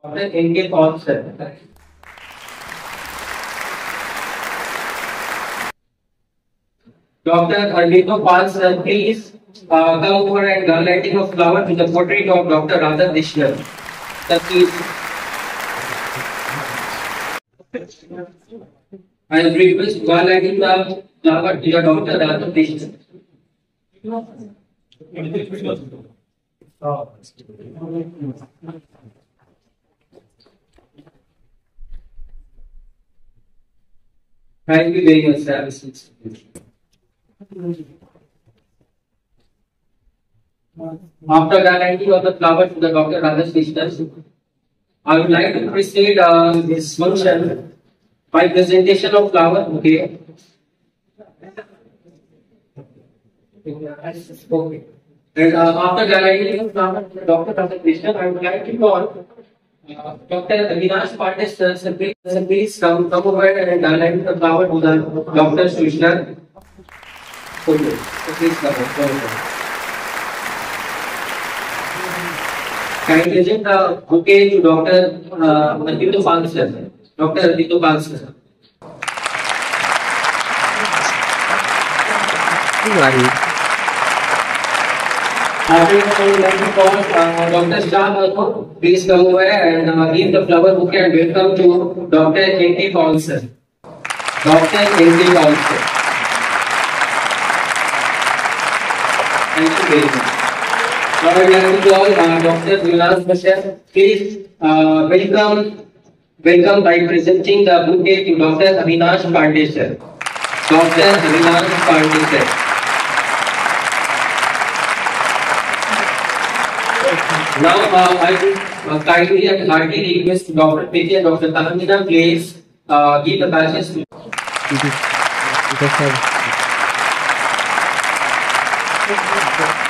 Dr. N.K. Paul, sir. Dr. Ardito Paul, sir, please come over and lighting a flower to the portrait of Dr. Radha Krishnan. Sir, please. I request while lighting the flower to the Dr. Radha Krishnan. Thank you very much, sir. After the lighting of the flower to the Dr. Radha Krishnan, I would like to proceed this function by presentation of flower. Okay. And after the lighting of flower to the Dr. Radha Krishnan, I would like to call Dr. Avinash Pandey, sir, please come over and light the flower to the Dr. Krishnan. Okay. So please come over. Can I present the bouquet to Dr. Ardito Pal, sir? Dr. Ardito Pal, sir. After I would like to call Dr. Shah, please come over and give the flower bouquet and welcome to Dr. N.K. Paul, sir. Dr. N.K. Paul, sir. Thank you very much. Now I would like to call Dr. Vilas Bashar. Please welcome by presenting the bouquet to Dr. Avinash Pandey, sir. Dr. Avinash Pandey, sir. Now I will kindly and heartily request Dr. Piti and Dr. Tahamina, please give the badges to.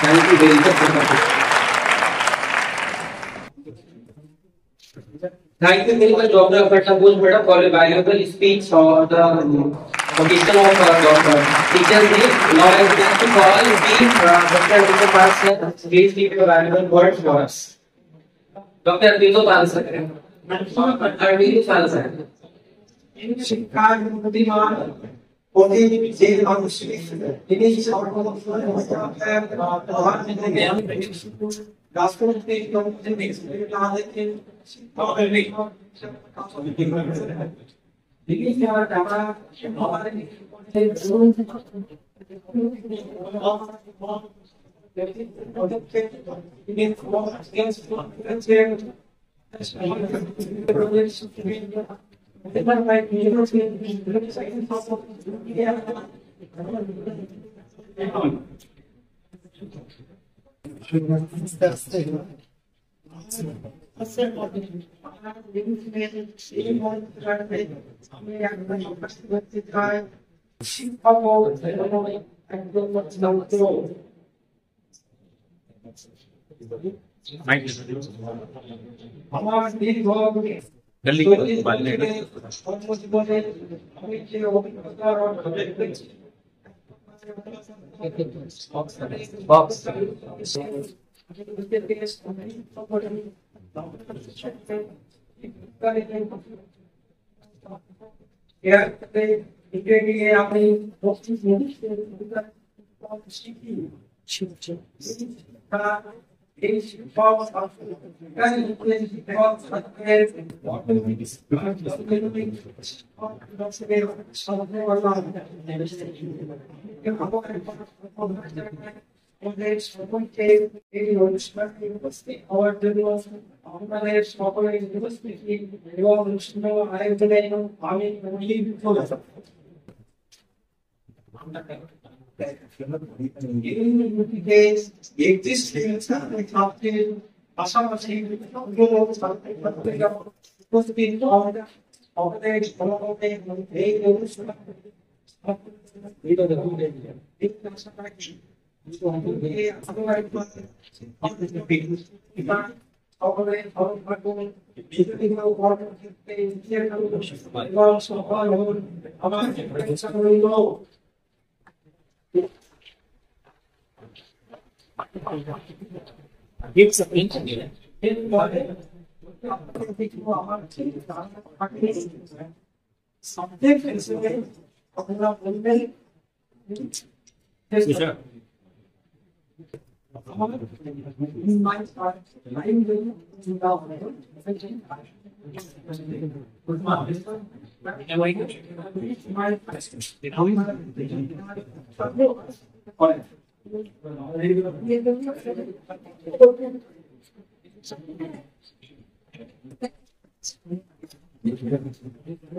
Thank you very much. Thank you very much, Dr. Pattabus, for a valuable speech on the occasion of Teachers' Day. Now I would like to call Dr. Ardito Pal, sir. Please give a valuable word for us. Dr. Ardito Pal, sir. Ardito Pal, sir.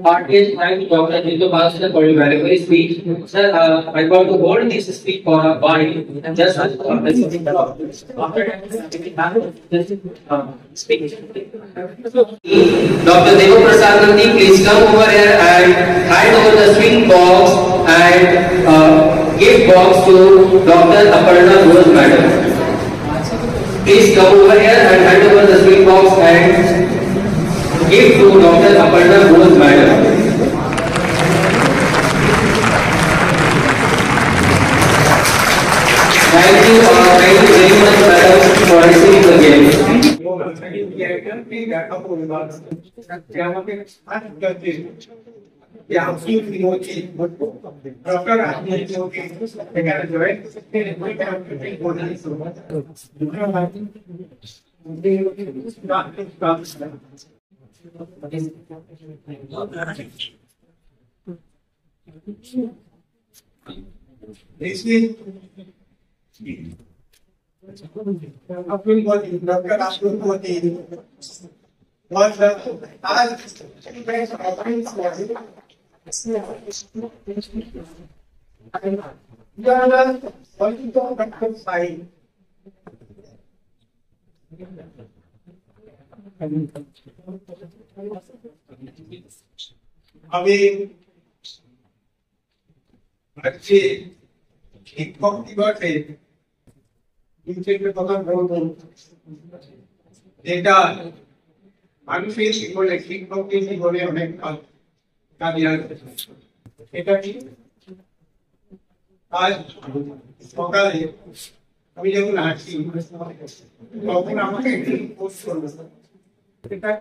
Artist and Dr. Jindu Bhaskar for your valuable speech. Sir, I want to hold this speech for a while. Just speak. Dr. Devo Prasad Nandi, please come over here and hand over the sweet box and gift box to Dr. Aparna Ghosh Madam. Please come over here and hand over the sweet box and give to Dr. Aparna Ghosh Madam. Thank you very much, madam, for receiving the gift. আমি আজকে শিক্ষক দিবসে কথা বলবো, যেটা মানুষের জীবনে শিক্ষকের জীবনে অনেক কাজে আসবে। এটা কি আজ সকালে আমি যখন আসছি তখন আমাকে পোস্ট করলো, এটা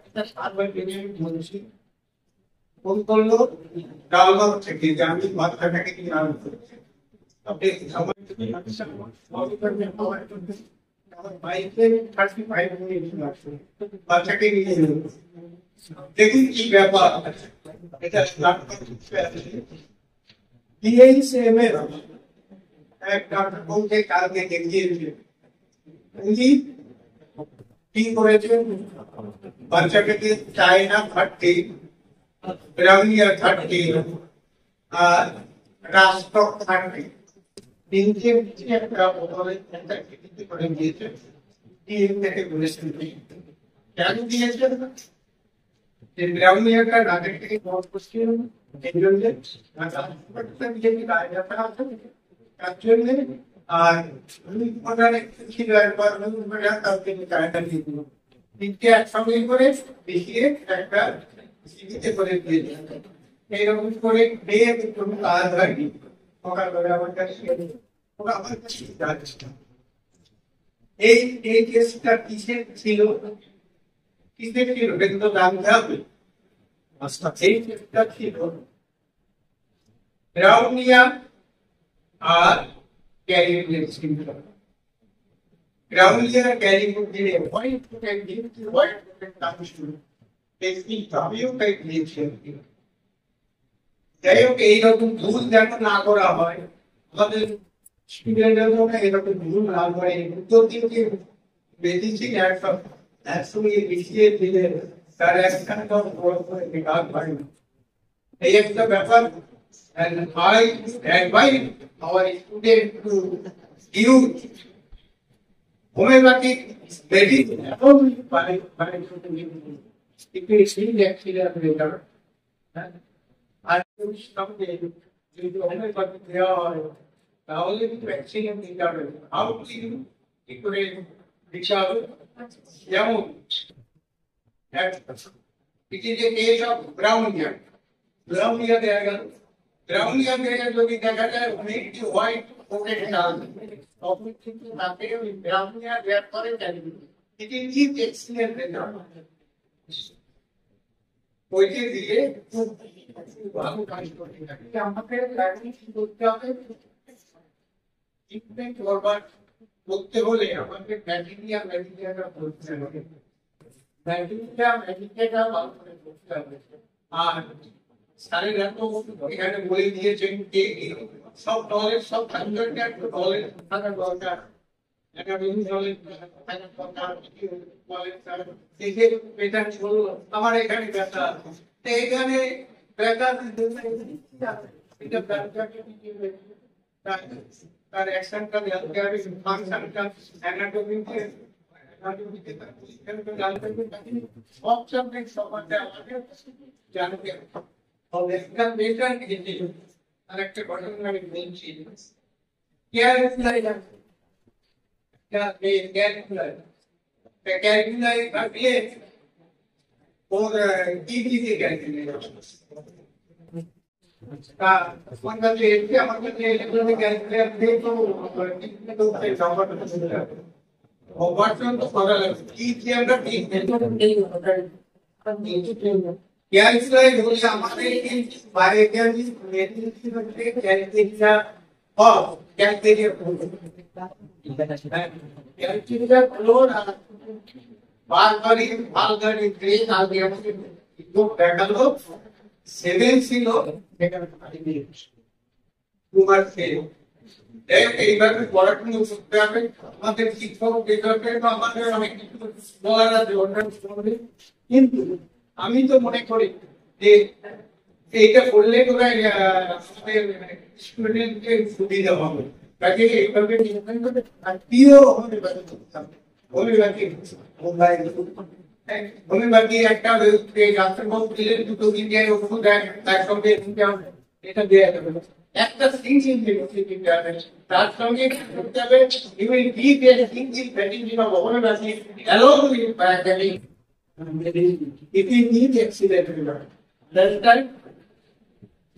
বলছি ফোন করলো ডালবাগ থেকে যে আমি বাচ্চাটাকে নিয়ে আসবো। আপনি আমার বাইকে 35 মিনিট লাগছে বাচ্চাকে নিয়ে এলো। দেখুন কি ব্যাপার, এটা DHM এর এক ডাক্তার বলতে কালকে দেখিয়েছে উনি কি করেছেন, বাচ্চাটাকে চায়না 30, ব্রাউনিয়া 30 আর রাষ্ট্র 30 তিনটে একটা বোতলে একটা কেটে করে দিয়েছে। ডিএম থেকে বলেছেন কেন দিয়েছেন, যে ব্রাউনিয়াটা রাতের থেকে বড় করছিল এই জন্য তার জন্য। আর ছিল একবার কালকে চায়না দিয়ে দিল, তিনটে একসঙ্গে করে দেখিয়ে একটা সিবিতে করে দিয়েছে। এইরকম করে দিয়ে কোনো কাজ হয়নি। সকালবেলা আমার কাছে ওরা আমার কাছে যাচ্ছে। এই কেসটা কিসের ছিল, কিসের ছিল কিন্তু জানতে হবে। এই কেসটা ছিল ব্রাউনিয়া আর ক্যারিয়ার সিনড্রোম। ব্রাউনিয়া ক্যারিয়ার দিলে white protein white protein transfer testing আমিও টাইপ দিয়েছি। যাই হোক, এইরকম ভুল যেন না করা হয়, আমাদের স্টুডেন্টদের মধ্যে এরকম ভুল না করে উত্তর দিকে মেডিসিন একসঙ্গে মিশিয়ে দিলে তার একটা বিকাশ হয় না, এই একটা ব্যাপার। And I advise our students to use homeopathic medicine by if we see that later. যদি হোমিওপ্যাথি দেওয়া হয় তাহলে কিন্তু ভ্যাকসিন দিতে হবে। আরো কি করে দিতে হবে, যেমন কেস অফ ব্রাউনিয়া দেওয়া গেল। ব্রাউনিয়া থেকে যদি দেখা যায় অনেক হোয়াইট প্রোটেক্ট আসবে, তখন কিন্তু তাকে ওই ব্রাউনিয়া দেওয়ার পরে ইট ইজ এক্সিলেন্ট। ওইকে দিয়ে ভালো কাজ করতে থাকে আমাকে প্র্যাকটিস করতে হবে ট্রিটমেন্ট করতে হলে আমাকে ম্যালেরিয়াটা করতে হবে ম্যালেরিয়াটা ভালো করে করতে হবে আর স্যারের এত এখানে বলে দিয়েছেন যে সব নলেজ সব সাবজেক্টে একটা নলেজ থাকা দরকার একটা বিভিন্ন নলেজ থাকা দরকার আমার এখানে ব্যথা এখানে ব্যথা তার অ্যাকশনটা ফাংশনটা অ্যানাটমিতে সব সাবজেক্ট সমাজে আমাদের জানতে হবে আরেকটা ঘটনা আমি বলছি ক্যালকুলাই ভাবিয়ে ওর কি দিয়ে ক্যালকুলাই আমার কাছে এসে আমার কাছে ইলেকট্রনিক ক্যালকুলেটর দিয়ে তো অপারেশন তো করা লাগবে কি দিয়ে আমরা ঠিক ক্যালকুলাই বলে আমাদের এই বায়োকেমিস্ট্রি মেডিসিন থেকে ক্যালকুলেটর অফ ক্যালকুলেটর ক্লোর বালগারি ট্রেন আগে আমাদের একটু দেখালো 7 ছিল তোমার ফেল এইভাবে পড়াশোনা করতে হবে আমাদের শিক্ষক ডিপার্টমেন্ট আমাদের অনেক কিছু বলার আছে কিন্তু আমি তো মনে করি যে এইটা করলে তোরা আমাদের স্টুডেন্টদের সুবিধা হবে কাজে এইভাবে আত্মীয় হোমিওপ্যাথি একটা ডাক্তারবাবু দিলেন দুটো ইন্ডিয়ায় ওষুধ দেয় তার সঙ্গে এটা দেওয়া যাবে একটা সিঙ্গিল দিতে হবে তার সঙ্গে করতে হবে you will give a single package of homeopathy along with biochemistry if you need accident understand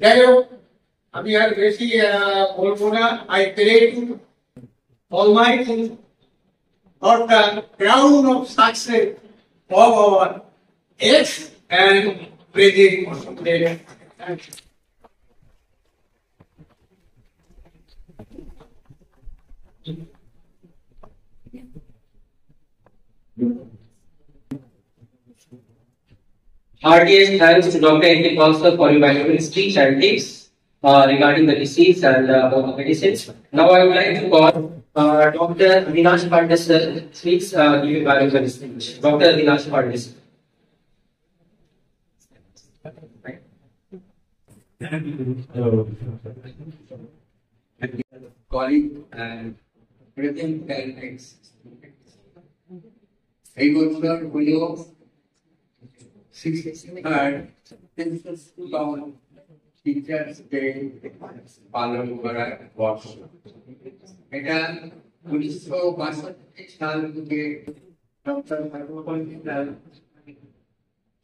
যাই হোক আমি আর বেশি বলবো না I pray to Almighty for the crown of success of our ex and present leader. Thank you. Heartiest thanks to Dr. A.K. Kaushal for your valuable speech and tips regarding the disease and about the medicines. Now I would like to call Dr. Avinash Pandey sir, please give a valuable speech. Dr. Avinash Pandey sir. Colleague and present candidates. এই বছর হলো 63rd teachers day পালন করার বর্ষ। এটা 1962 সাল থেকে doctor ভার্গবন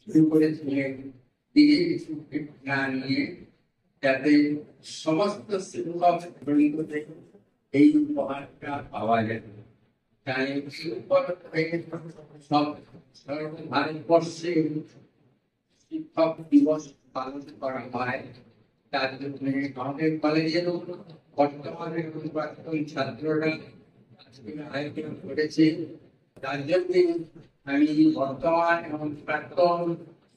শুরু করেছিলেন নিয়ে যাতে সমস্ত শিক্ষক এই উপহারটা পাওয়া যায়। তাই সব ভারতবর্ষে শিক্ষক দিবস পালন করা হয়। তার জন্য আমাদের কলেজের বর্তমানে প্রাক্তন ছাত্ররা আয়োজন করেছে। তার জন্য আমি বর্তমান এবং প্রাক্তন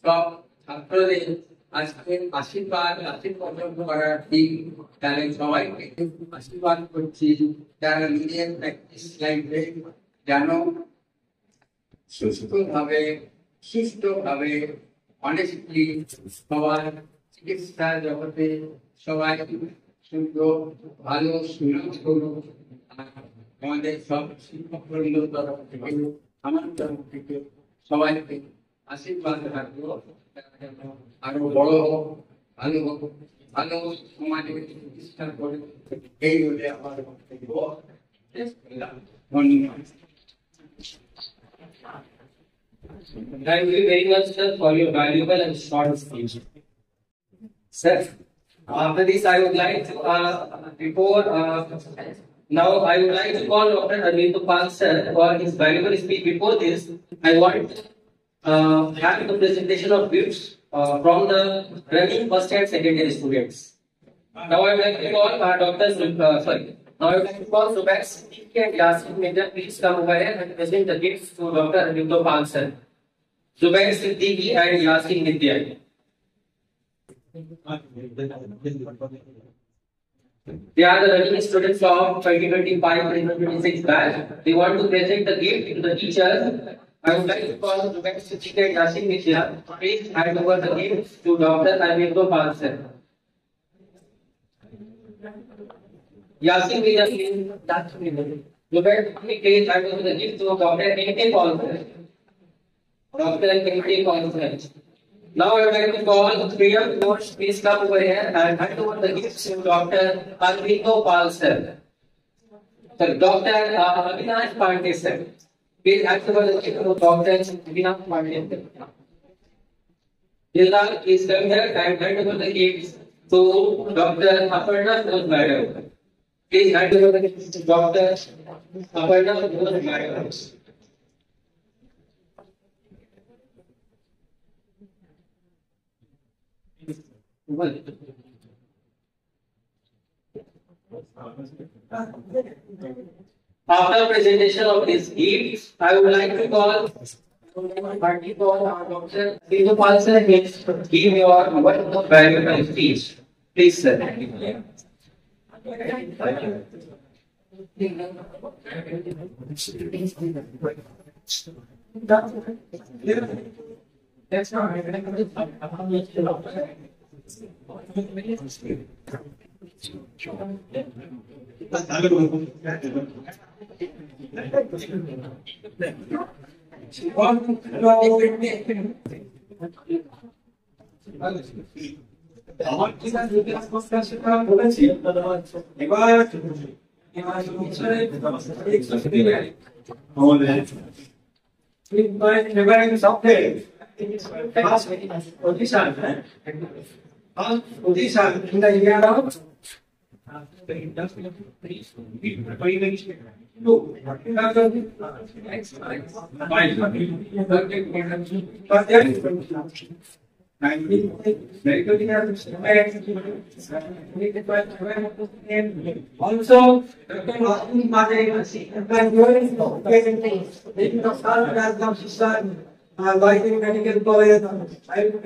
সব ছাত্রদের আজকে আশীর্বাদ করার দিন তাদের সবাইকে আশীর্বাদ করছি যারা নিজের প্র্যাকটিস লাইফে যেন সুস্থভাবে অনেস্টলি সবার চিকিৎসা জগতে সবাই সুন্দর ভালো সুযোগ করুন। আমাদের সব শিক্ষকবৃন্দের তরফ থেকে আমার তরফ থেকে সবাইকে আশীর্বাদ রাখবো আরো বড় হোক, ভালো হোক, ভালো সমাজে প্রতিষ্ঠা করে এই বলে আমার বক্তব্য। ধন্যবাদ। Thank you very much, sir, for your valuable and short speech. Sir, after this, I would like to now I would like to call Dr. Arvind Pal sir for his valuable speech. Before this, I want have the presentation of gifts from the running first and second year students. Now I would like to call Now I would like to call Zubair Siddiqui and Yasin Major. Please come over here and present the gifts to Dr. Anindya Pal sir. Zubair Siddiqui and Yasin Nitya. They are the running students of 2025-2026 batch. They want to present the gift to the teachers. I would like to call Zubair Siddiqui and Yasin Nitya. Please hand over the gifts to Dr. Anindya Pal sir. Yasin Nitya, please. Zubair, please hand over the gift to Dr. Anindya Pal sir. Dr. Anindya Pal sir. Now I would like to call three of those. Please come over here and hand over the gifts to Dr. Anindya Pal sir. Sir, Dr. Avinash Pandey sir. Please hand over the gift to Dr. Avinash Pandey sir. Dilal, please come here and hand over the gifts to Dr. Aparna Ghosh madam. Please hand over the gifts to Dr. Aparna Ghosh madam. After presentation of these gifts, I would like to call Dr. Anindya Pal sir. Please give your one valuable speech. Please, sir. Also, like in medical college, I got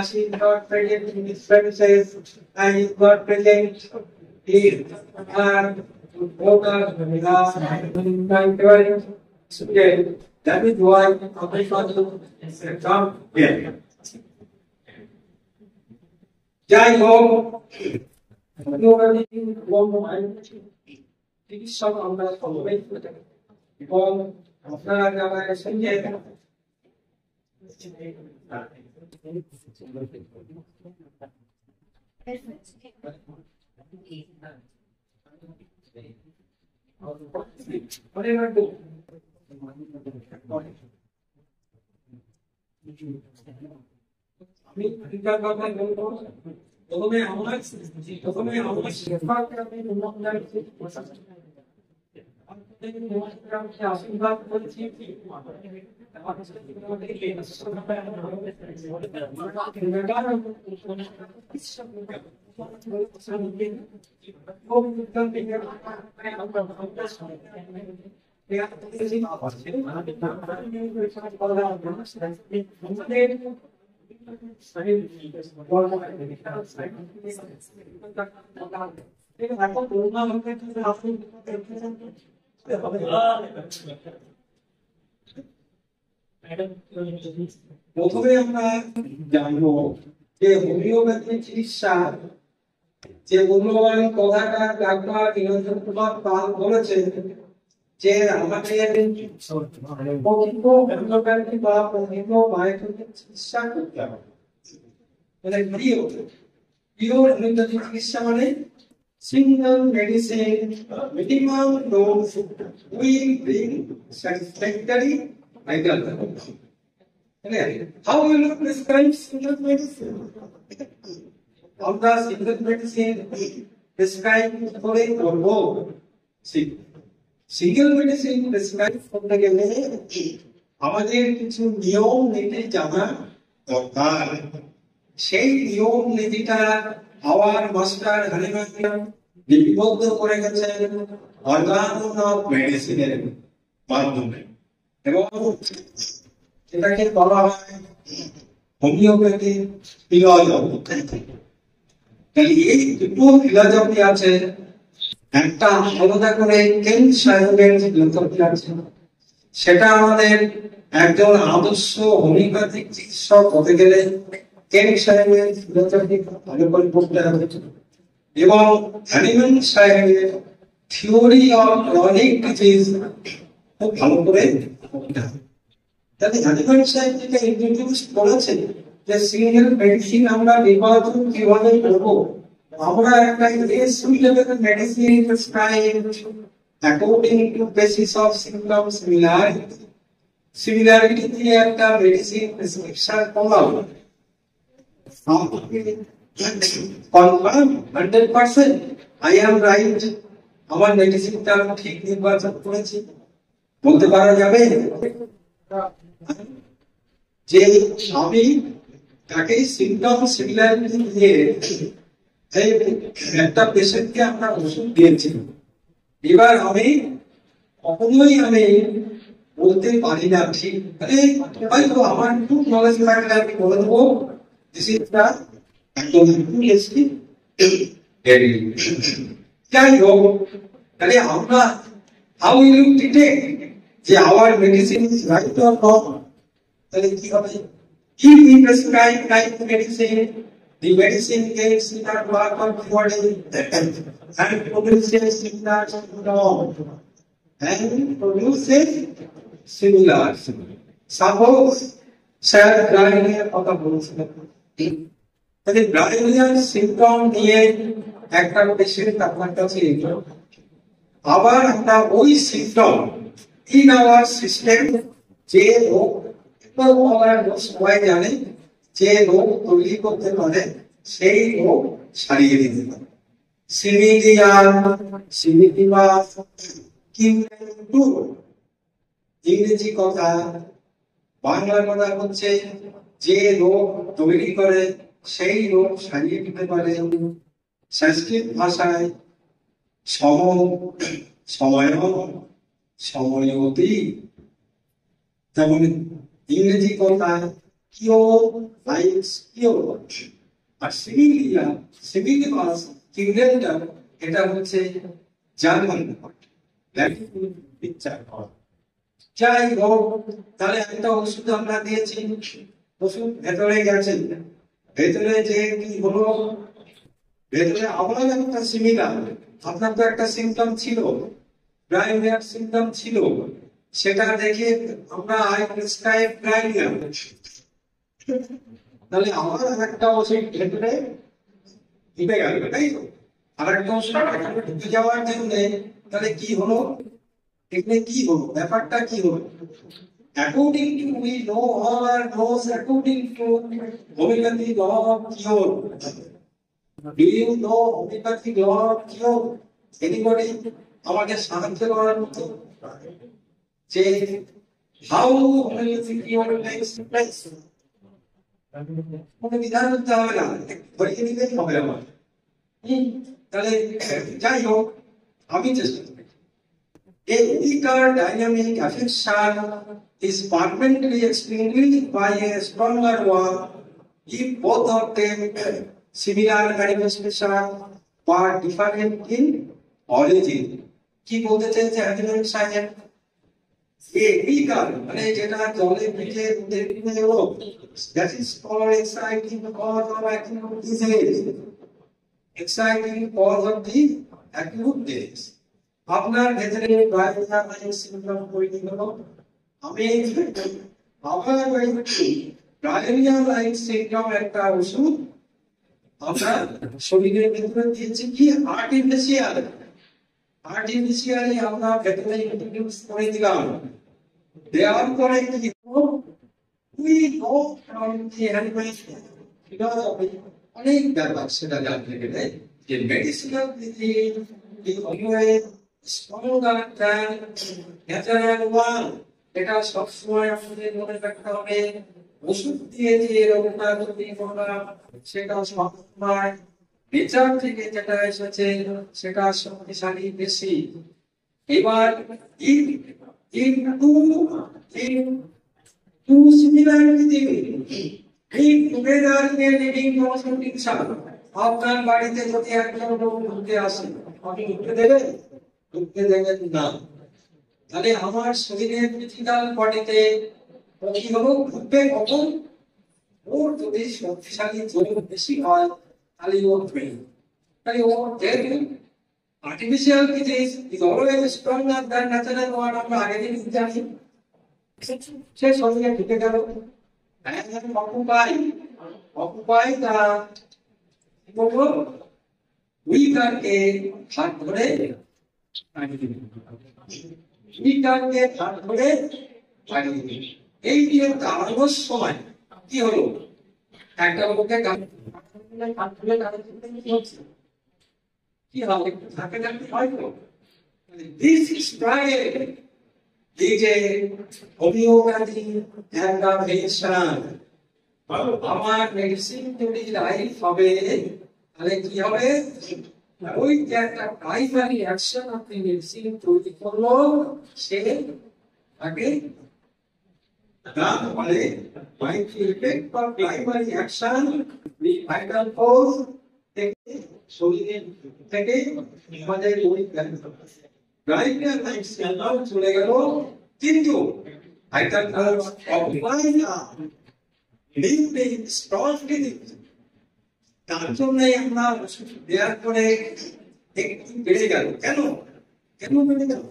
she got present in his premises and he got present in that is why I got to come here. Jai Ho, this song on the following people whatever do. প্রথমে আমরা জানবো যে homeopathy চিকিৎসা যে মূল্যবান কথাটা doctor নিরঞ্জন কুমার পাল বলেছেন যে আমাদের হোমিওপ্যাথি বা হোমিওপ্যাথি চিকিৎসা করতে হবে মানে হোমিওপ্যাথি চিকিৎসা মানে single medicine minimum dose will bring satisfactory result. How will you prescribe single medicine? Of the single medicine prescribed for a or more sick. Single medicine prescribe করতে গেলে আমাদের কিছু নিয়ম নীতি জানা দরকার। সেই নিয়ম নীতিটা আওয়ার মাস্টার হানিম্যান লিপিবদ্ধ করে গেছেন অর্গান অফ মেডিসিনের মাধ্যমে, এবং এটাকে বলা হয় হোমিওপ্যাথি ফিলসফি। এই দুটো ফিলসফি আছে, একটা আলাদা করে কেন্ট সাহেবের ফিলসফি আছে। সেটা আমাদের একজন আদর্শ হোমিওপ্যাথিক চিকিৎসক হতে গেলে কেন্ট সাহেবের ফিলসফি ভালো করে পড়তে হবে, এবং হ্যানিম্যান সাহেবের থিওরি অফ ক্রনিক ডিজিজ খুব ভালো করে পড়তে হবে। তাহলে হ্যানিম্যান সাহেব যেটা ইন্ট্রোডিউস করেছে যে সিঙ্গেল মেডিসিন আমরা নির্বাচন কিভাবে করবো, আমরা একটা level medicine prescribe according to basis of symptom similarity দিয়ে একটা মেডিসিন প্রেসক্রিপশন করলাম। কনফার্ম 100% আই অ্যাম রাইট, আমার মেডিসিনটা ঠিক নির্বাচন করেছি বলতে পারা যাবে যে আমি তাকে সিম্পটম সিমিলারিটি দিয়ে একটা পেশেন্টকে আমরা ওষুধ দিয়েছি। এবার আমি কখনোই বলতে পারি না ঠিক, হয়তো আমার একটু নলেজ থাকলে আমি বলে দেবো যাই হোক। তাহলে আমরা হাউ ইউ ডিটেক্ট যে our medicine is right or wrong, তাহলে কি হবে? If we prescribe right medicine, the medicine gets that work of the body and produces similar and produces similar. Suppose sir diarrhea কথা বলছিলেন, তাহলে diarrhea symptom নিয়ে একটা patient আপনার কাছে এলো, আবার আমরা ওই সিম্পটম ইন আওয়ার সিস্টেম যে রোগ সবাই জানে যে রোগ তৈরি করতে পারে সেই রোগ সারিয়ে দিতে পারে। কিন্তু ইংরেজি কথা, বাংলা কথা হচ্ছে যে রোগ তৈরি করে সেই রোগ সারিয়ে দিতে পারে। সংস্কৃত ভাষায় সময়তি, যেমন ইংরেজি কথা কিওর লাইকস কিওর, আর সিমিলিয়াস কিউরেটর এটা হচ্ছে জার্মান পিকচার। যাই হোক, তাহলে একটা ওষুধ আমরা দিয়েছি, ওষুধ ভেতরে গেছে, ভেতরে যে কি হলো, ভেতরে আবার একটা সিমিলার, আপনার তো একটা সিম্পটম ছিল, ডায়রিয়ার সিম্পটম ছিল, সেটা দেখে আমরা আই প্রেসক্রাইব ডায়রিয়া, তাহলে আমার একটা ওষুধ ভেতরে ঢুকে গেল, তাই তো? আর একটা ওষুধ ঢুকে যাওয়ার জন্য তাহলে কি হলো, এখানে কি হলো, ব্যাপারটা কি হলো? According to we know all our laws, according to homeopathy law of cure. Do you know homeopathy law of cure? Anybody? আমাকে সাহায্য করার মতো যে how homeopathy cure takes place? কোনো বিধান করতে হবে না, ধরিয়ে নিতে হবে আমার। তাহলে যাই হোক, আমি চেষ্টা করি। A weaker dynamic affection is permanently extinguished by a stronger one if both of them similar manifestation but different in origin. কি বলতে চাইছে হ্যানিম্যান সাহেব? A weaker মানে যেটা জলে পিঠে উঠে এলো, that is called exciting cause of acute disease. Exciting cause of the acute disease. আপনার ভেতরে ডায়রিয়া সিম্পটম তৈরি হলো, আমি আমার ডায়রিয়া লাইক সিম্পটম একটা ওষুধ আমরা শরীরের ভেতরে দিয়েছি, কি আর্টিফিশিয়ালি আমরা ভেতরে ইন্ট্রোডিউস করে দিলাম। দেওয়ার পরে কি we know from the animal philosophy অনেক ব্যাপার সেটা জানতে গেলে যে medicinal disease stronger than natural one. এটা সবসময় আমাদের মনে রাখতে হবে। ওষুধ দিয়ে যে রোগটা যদি আমরা সেটা সবসময় নেচার থেকে যেটা এসেছে সেটা শক্তিশালী বেশি। এবার in in two similarity in together they leading to condition আপনার বাড়িতে যদি একজন লোক ঢুকে আসে আপনি ঢুকতে দেবেন না, তাহলে আমার শরীরের ফিজিক্যাল বডিতে কি হলো ঢুকবে কখন? ওর যদি শক্তিশালী জোর বেশি হয় তাহলে ও ঢুকবে, তাহলে ও দেখবে artificial disease is always stronger than natural one. আমরা আগে দিন জানি সে শরীরে ঢুকে গেল অকুপাই তা উইকারকে হাত ধরে এই যে দাঁড়ানোর সময় কি হলো একটা লোকে কি হবে থাকে থাকতে হয়তো দিস ইজ ট্রায়াল এই যে হোমিওপ্যাথি অ্যান্ড আমার মেডিসিন যদি লাইফ হবে তাহলে কি হবে ওই যে একটা প্রাইমারি অ্যাকশন আপনি মেডিসিন তৈরি করলো সে আগে that বলে primary effect or primary action the vital force থেকে শরীরের থেকে আমাদের ওই রাইটার অ্যাকশন চলে গেল, কিন্তু vital force অকুপাই না লিভিং স্ট্রংলি। তার জন্যই আমরা ওষুধ দেওয়ার পরে একটু বেড়ে গেল। কেন কেন বেড়ে গেল?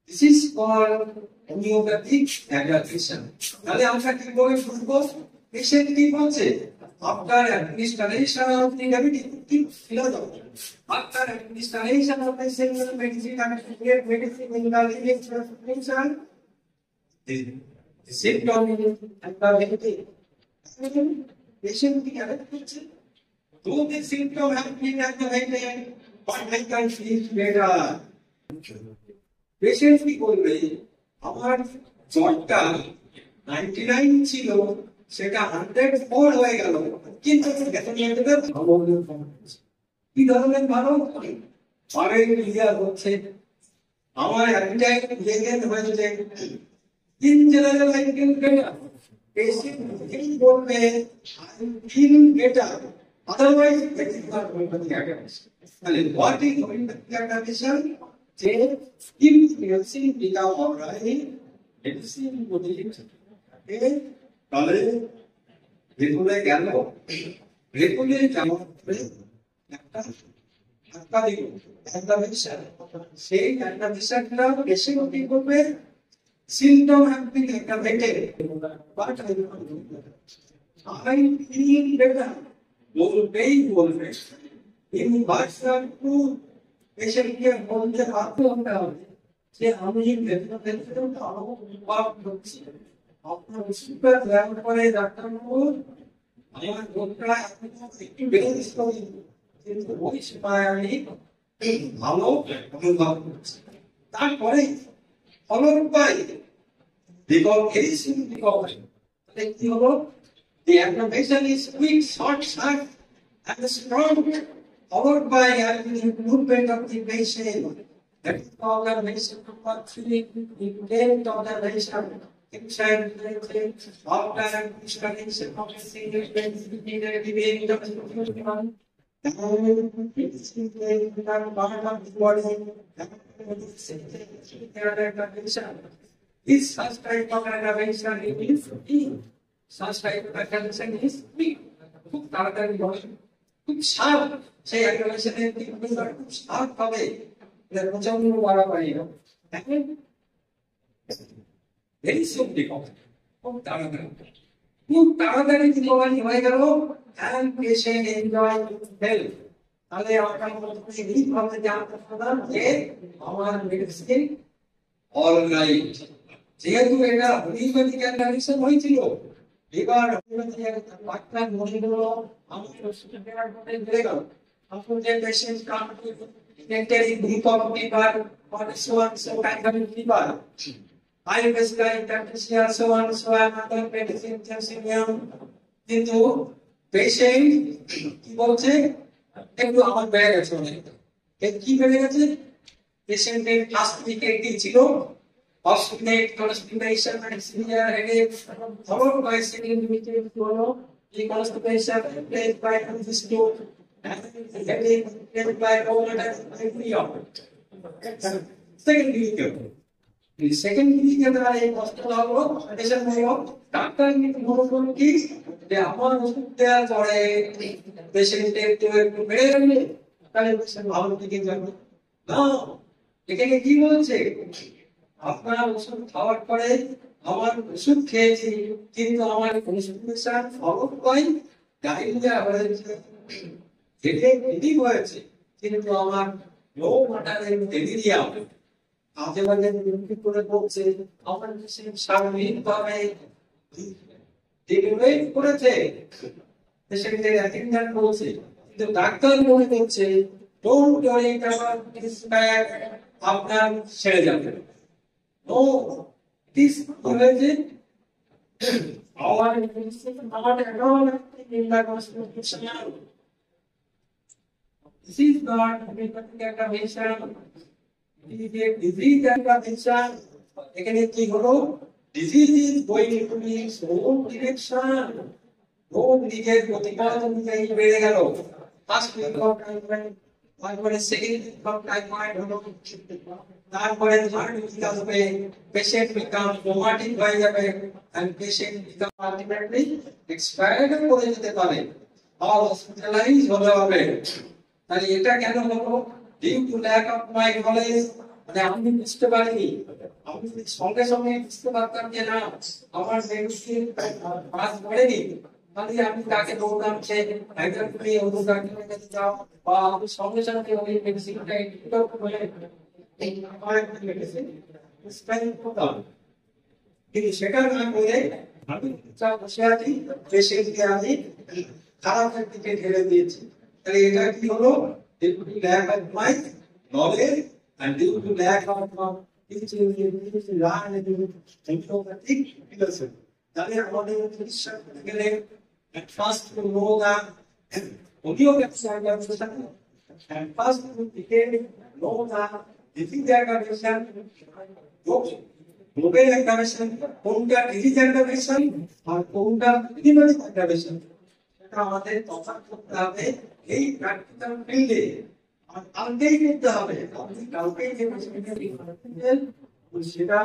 This is called homeopathic adaptation. তাহলে আমরা কি করে বুঝবো পেশেন্ট কি বলছে? After administration of the diabetic philosophy, after administration of the single medicine and medicine in the living prevention the symptom and the remedy. Patient কি করে হচ্ছে তো the symptom have been aggravated but I can feel better. Patient কি করবে? আমার জ্বরটা 99 ছিল সেটা 104 হয়ে গেল, কিন্তু কি ধরনের ভালো পরে ক্লিয়ার হচ্ছে আমার অ্যাপিটাইট লেগেন হয়েছে। In general I can better patient কি বলবে I feel better, otherwise it is not going to be তাহলে what is going to be condition যে if medicine become alright, medicine বলি তাহলে রেগুলে গেল রেগুলে যেমন একটা ধাক্কা দিল একটা মেডিসিন, সেই একটা মেডিসিনটা পেশেন্ট কি করবে? Symptom have been activated but I feel better বলবেই বলবে। ইন ভার্সন টু পেশেন্টকে বলতে হবে যে আমি আপনার ওষুধটা দেওয়ার পরে ডাক্তারবাবু আমার রোগটা একটু বেড়ে দিচ্ছে, কিন্তু ওই সময় আমি ভালো অনুভব করছি। তারপরে ফলোড বাই রিকভারি কি হলো? The aggravation is quick, short, sharp, and strong, followed by an improvement of the patient. That is called the patient three, intent of the patient. Inside after administration of the single this such type of aggravation is weak. Such type of aggravation is weak. খুব তাড়াতাড়ি বসে খুব sharp, সেই aggravation-এর খুব sharp হবে, এর প্রচন্ড বাড়াবাড়ি হবে। ভেরি সিম্পলি খুব তাড়াতাড়ি রিকভারি হয়ে গেল and patient enjoy health. তাহলে আমরা এইভাবে জানতে পারলাম যে আমার মেডিসিন অলরাইট। যেহেতু এটা হোমিওপ্যাথিক অ্যাডাপটেশন হয়েছিল, এবার হোমিওপ্যাথিক ডাক্তার মনে হলো আমার ওষুধ দেওয়ার পরে বেড়ে গেল, তখন যে patient come necessary group of fever, or so on, so kind of fever. I prescribe Captasia, so on, so on, other medicine, calcium, into patient, কি বলছে একটু আমার বেড়ে গেছে অনেক কি বেড়ে গেছে পেশেন্টের ক্লাসিফিকেট কি ছিল অসুবিধের constipation and severe headache followed by second meeting হলো এই কনস্টিপেশন প্লেড বাই অ্যানজিস্টো headache played by overtime second meeting The second thing that I was to talk is doctor কি যে আমার ওষুধ দেওয়ার পরে পেশেন্টের একটু বেড়ে গেলে তাহলে পেশেন্ট ভালো দিকে যাবে না এখানে কি বলছে আপনার ওষুধ খাওয়ার পরে আমার ওষুধ খেয়েছি কিন্তু আমার কনস্টিপেশন ফলো হয় ডায়রিয়া হয়েছে হেডেক হয়েছে কিন্তু আমার লো মাটারের ডেলিরিয়া আজেবাজে বিরক্তি করে বলছে আমার পেশেন্ট স্বাভাবিকভাবে ডেলিভারি করেছে পেশেন্টের অ্যাটেন্ডেন্ট বলছে কিন্তু ডাক্তার মনে করছে don't worry about this bad আপনার ছেড়ে যাবে নো দিস হয়েছে our medicine not at all in the constitution. This is not intervention. Disease intervention. এখানে কি হলো disease is going into its own direction. রোগ নিজের প্রতিকার অনুযায়ী বেড়ে গেল ফার্স্ট উইক অফ টাইফয়েড তারপরে সেকেন্ড উইক অফ টাইফয়েড হলো তারপরে থার্ড উইক আসবে পেশেন্ট বিকাম কোমাটিক হয়ে যাবে and patient become ultimately expired করে যেতে পারে আর হসপিটালাইজ হতে হবে তাহলে এটা কেন হলো due to lack of my knowledge মানে আমি বুঝতে পারিনি আমি সঙ্গে সঙ্গে বুঝতে পারতাম যে না আমার মেডিসিন পাস করেনি তাহলে আমি তাকে বললাম যে একজন তুমি ওষুধ ডাক্তারের কাছে যাও বা আমি সঙ্গে সঙ্গে ওই মেডিসিনটা একটু করে এই আমার মেডিসিন স্পেন্ড করতাম কিন্তু সেটা না করে আমি চা বসে আছি পেশেন্টকে আমি খারাপ দিকে ঢেলে দিয়েছি তাহলে এটা কি হলো due to lack of my knowledge and due to lack of তাহলে আমাদের চিকিৎসা গেলে at first to know that homeopathy intervention and first to know that disease intervention local intervention কোনটা disease intervention আর কোনটা clinical intervention এটা আমাদের তফাৎ করতে হবে এই প্র্যাকটিক্যাল ফিল্ডে আর কালকেই করতে হবে কালকেই যে সেটা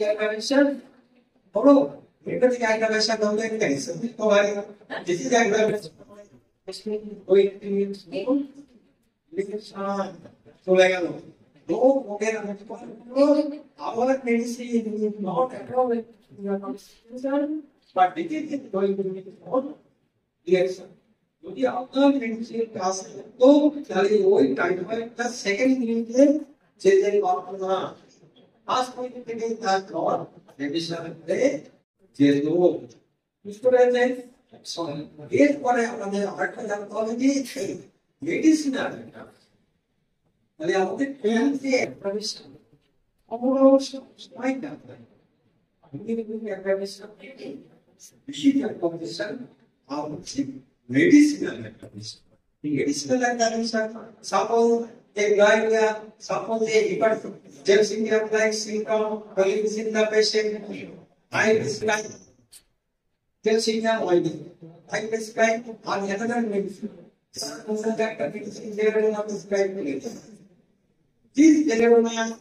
intervention হলো এটা থেকে intervention হলে ক্যান্সার তো হয় disease intervention ওই চলে গেল তো ওকে our medicine is not at all but disease is going to be direction যদি আপনার মেডিসিন কাজ তো তাহলে ওই টাইফয়েডটা সেকেন্ড মিনিটে যে যে ঘটনা ফার্স্ট মিনিটে তার পর মেডিসিনে যে রোগ বুঝতে পেরেছেন এরপরে আমাদের আরেকটা জানতে হবে যে মেডিসিন মানে আমাদের পেন্সে একটা বিষয় অবশ্য সময় দরকার একটা বিষয় বেশি competition R medicinal intervention. Medicinal intervention, suppose a diarrhea, suppose a hyperglycemia-like symptom occurs in the patient. I prescribe calcium oil. I prescribe another medicine. Suppose that medicine they are not prescribed. This delirium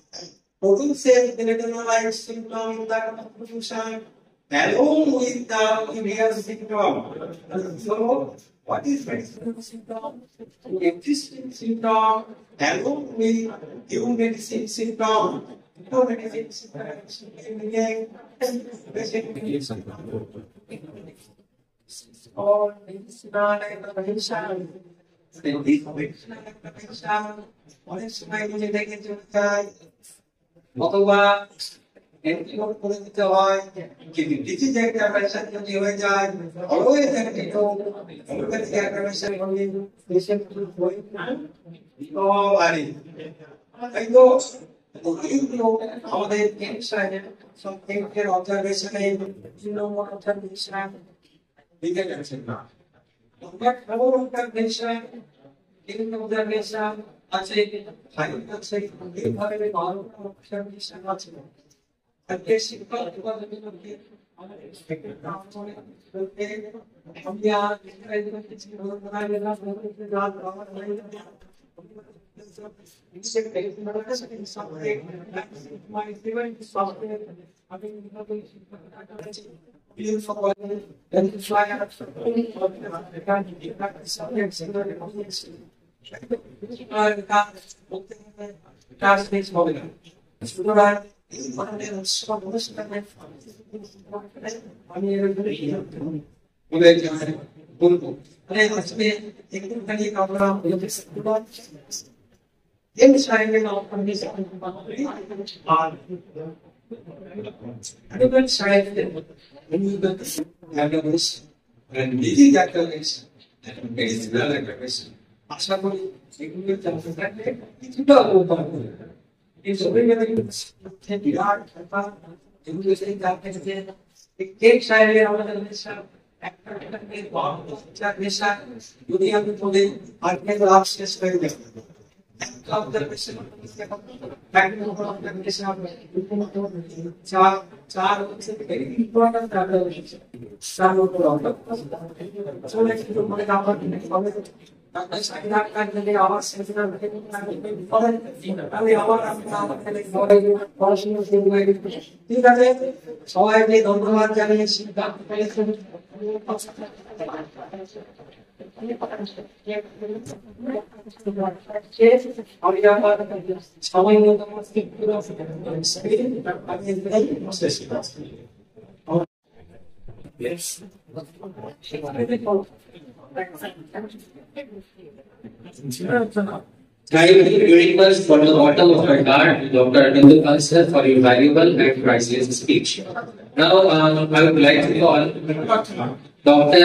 produces delirium-like symptom in the constitution. Along with the immune symptom. So, what is medicinal symptom? Existing symptom along with new medicine symptom. New medicine symptom or medicinal intervention. This medicinal intervention অনেক সময় নিজে থেকে চলে যায় অথবা এন্টিডোট করে দিতে হয়, কিন্তু ডিজিজ ইন্টারভেনশন যদি হয়ে যায় অলওয়েজ অ্যান্টিডোট, হোমিওপ্যাথিক ইন্টারভেনশন হলে পেশেন্ট হয়ে আরে তাই তো এইগুলো আমাদের ক্যান্সারে সব ক্যান্সার অবজারভেশনে জিনোম অবজারভেশন দিকে যাচ্ছে না। আমরা খবর অবজারভেশন ক্লিনিক্যাল অবজারভেশন আছে, ফাইল আছে, এইভাবে ভালো অবজারভেশন আছে। আর বেশি কথা আমাদের এক্সপেক্টেড কাউন্সিল করতে আমি আর কিছু বলার না বলতে রাত আমার হয়ে যাবে। Inside of this different side activities and busy activities and medicinal activities. আশা করি এগুলো জানতে থাকলে কিছুটা উপকার হবে। এই সবই মেথড বিরাট ব্যাপার, এগুলো সেই জানতে যে এক সাইডে আমাদের দেশে একটা নেশা যদি আমি বলি আর্থিক লাভ শেষ হয়ে যাবে। Observation चार very important observation. Some of the so let's do more about it. That kind of our sensitive ঠিক আছে, সবাইকে ধন্যবাদ জানিয়ে সিদ্ধান্ত সময় I request from the bottom of my heart, Dr. Arvind Sir, for your valuable and priceless speech. Now, I would like to call Dr.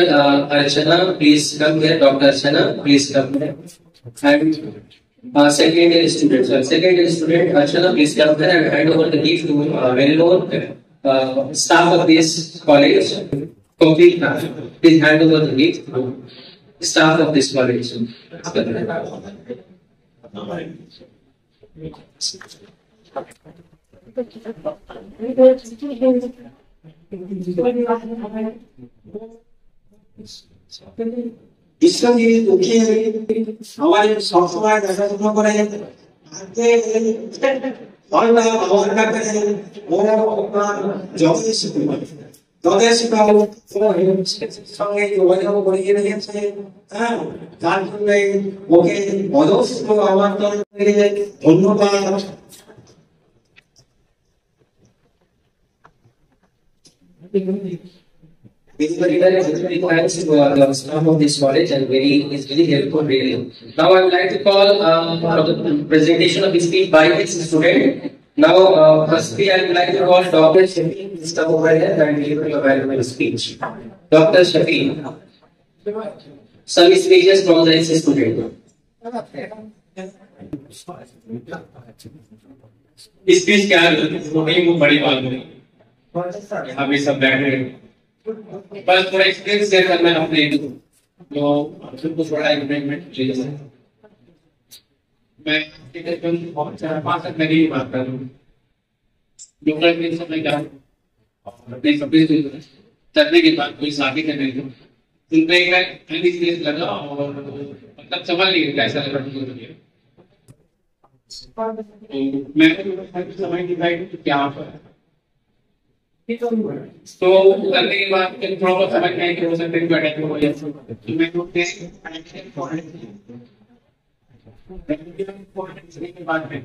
Archana, please come here. Dr. Archana, please come here. And secondary student, Archana, please come here and hand over the gift to well-known staff of this college. Complete. Please hand over the gift to staff of this college. Biswajit দুঃখী সবাই সবসময় দেখাশোনা করে সঙ্গে যোগাযোগ করিয়ে রেখেছে। হ্যাঁ, যার জন্য ওকে অজস্র আমার তরফ থেকে ধন্যবাদ। Thanks to the staff of this college and is very helpful really. Now I would like to call for the presentation of the speech by this student. Now firstly I would like to call Dr. Shafi to step over here and deliver a valuable speech. Dr. Shafi, some speeches from the student. Speech क्या है वो बड़ी बात नहीं, अभी सब बैठे बस थोड़ा एक्सपीरियंस शेयर करना है अपने तो सबको थोड़ा इम्प्रूवमेंट चाहिए। मैं तकरीबन 5 तक नहीं बात कर रहा हूँ, डॉक्टर के सब में क्या अपने सभी करने के बाद कोई शादी करने को उनपे एक एनीस्थीसिया लगा और मतलब समझ नहीं कैसा लगा मुझे। मैं समझ नहीं पाई क्या तो करने के बाद थोड़ा समझ में आई कि हो सकता है अटैक हो गया तो मैं उठते के बाद में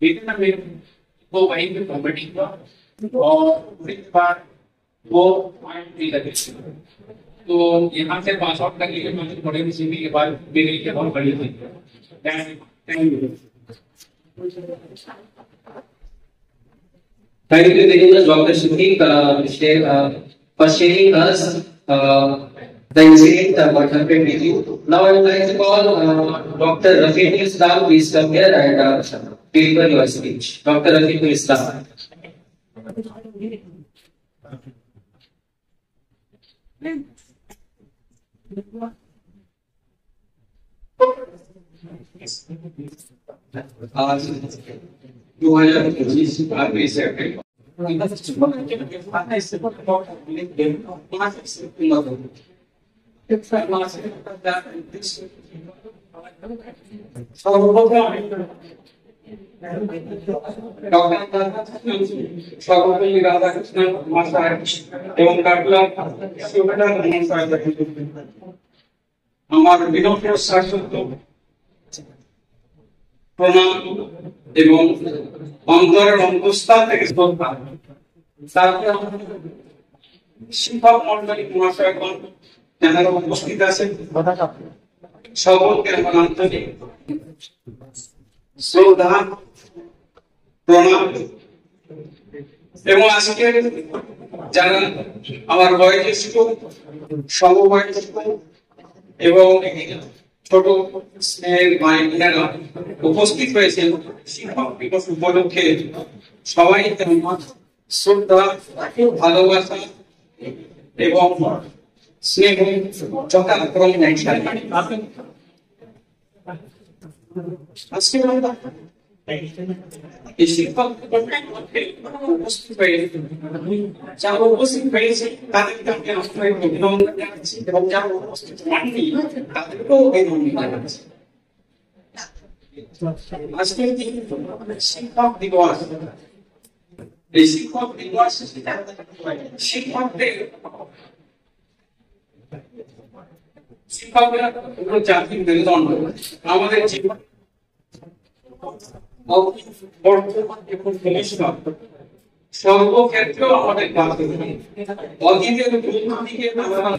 लेकिन ना मेरे वो वहीं पे कॉमेडी हुआ और उसके बाद वो पॉइंट भी लगे तो यहाँ से पास आउट करने के बाद थोड़े सीखने के बाद मेरे लिए बहुत बड़ी थी। Thank you. Thank you very much, Dr. Shukri, for sharing us the incident what happened with you. Now I would like to call Dr. Rafiqul Islam. Please come here and deliver your speech. Dr. Rafiqul Islam. आज 2025 में से हमारे विनोद शासन প্রণাম এবং অন্তরের অন্তঃস্থল থেকে শিক্ষক মন্ডলী মহাশয়গণ যারা উপস্থিত আছেন সকলকে আমার আন্তরিক শ্রদ্ধা প্রণাম এবং আজকে যারা আমার বয়োজ্যেষ্ঠ সমবয়স্ক এবং ছোট স্নেহের মায়েরা উপস্থিত হয়েছেন শিক্ষক দিবস উপলক্ষে সবাই শ্রদ্ধা ভালোবাসা এবং স্নেহ যথাক্রমে আজকে এই শিক্ষক উপস্থিত হয়ে যারা উপস্থিত হয়েছে তাদেরকে আমি অভিনন্দন জানাচ্ছি এবং যারা উপস্থিত হননি তাদেরকেও অভিনন্দন জানাচ্ছি। আজকের দিন শিক্ষক দিবস। এই শিক্ষক দিবস শিক্ষকরা জাতির মেরুদণ্ড। আমাদের জীবন বর্তমান এবং ভবিষ্যৎ সর্বক্ষেত্রেও আমাদের অতীতের দিকে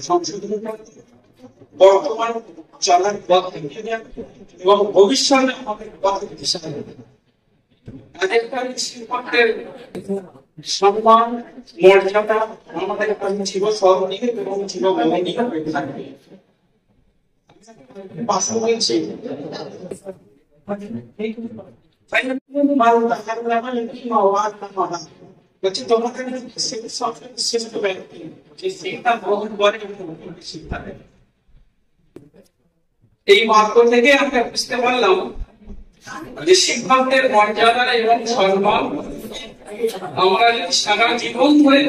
সংশোধন বর্তমান চলার পথ এবং ভবিষ্যতে আমাদের পথ দিশা শিক্ষকদের সম্মান মর্যাদা আমাদের কাছে চিরস্মরণীয় এবং চিরমোহনীয় হয়ে থাকবে। পাশাপাশি এই বাক্য থেকে আমরা বুঝতে পারলাম যে শিক্ষকদের মর্যাদা এবং সম্মান আমরা যদি সারা জীবন ধরে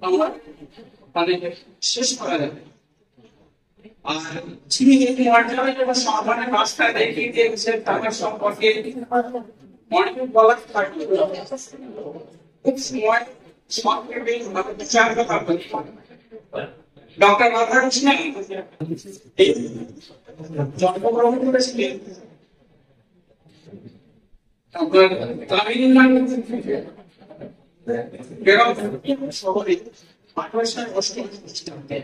আমরা শেষ করা যাবে। আর যিনি এই মর্যাদা এবং সম্মানের রাস্তা দেখিয়ে দিয়েছেন তাদের সম্পর্কে অনেক বলার থাকবে। খুব সময় সংক্ষেপে চার কথা বলি। ডক্টর রাধাকৃষ্ণন জন্মগ্রহণ করেছিলেন আপনার তামিলনাড়ু শহরে 1888 খ্রিস্টাব্দে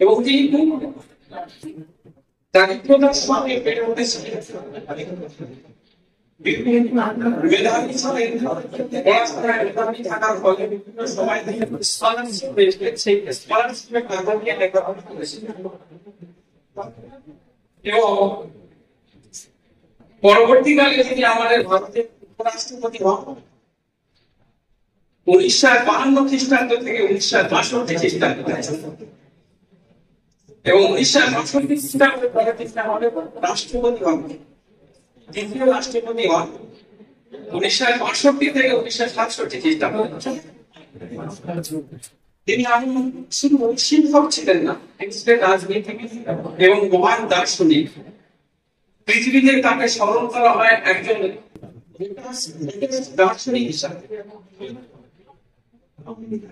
এবং তিনি দারিদ্রতার সঙ্গে বেড়ে উঠেছিলেন। মেধাবী ছিলেন, মেধাবী থাকার ফলে বিভিন্ন সময় স্কলারশিপ পেয়েছিলেন। সেই স্কলারশিপের টাকা দিয়ে লেখাপড়া করেছিলেন এবং পরবর্তীকালে তিনি আমাদের ভারতের উপরাষ্ট্রপতি হন 1952 খ্রিস্টাব্দ থেকে 1962 খ্রিস্টাব্দ এবং 1962 খ্রিস্টাব্দে তিনি আমাদের রাষ্ট্রপতি হন। দ্বিতীয় রাষ্ট্রপতি হন 1962 থেকে 1967 খ্রিস্টাব্দ। তিনি শুধু শিক্ষক ছিলেন না, ছিলেন রাজনীতিবিদ এবং মহান দার্শনিক। পৃথিবীতে তাকে স্মরণ করা হয় একজন দার্শনিক হিসাবে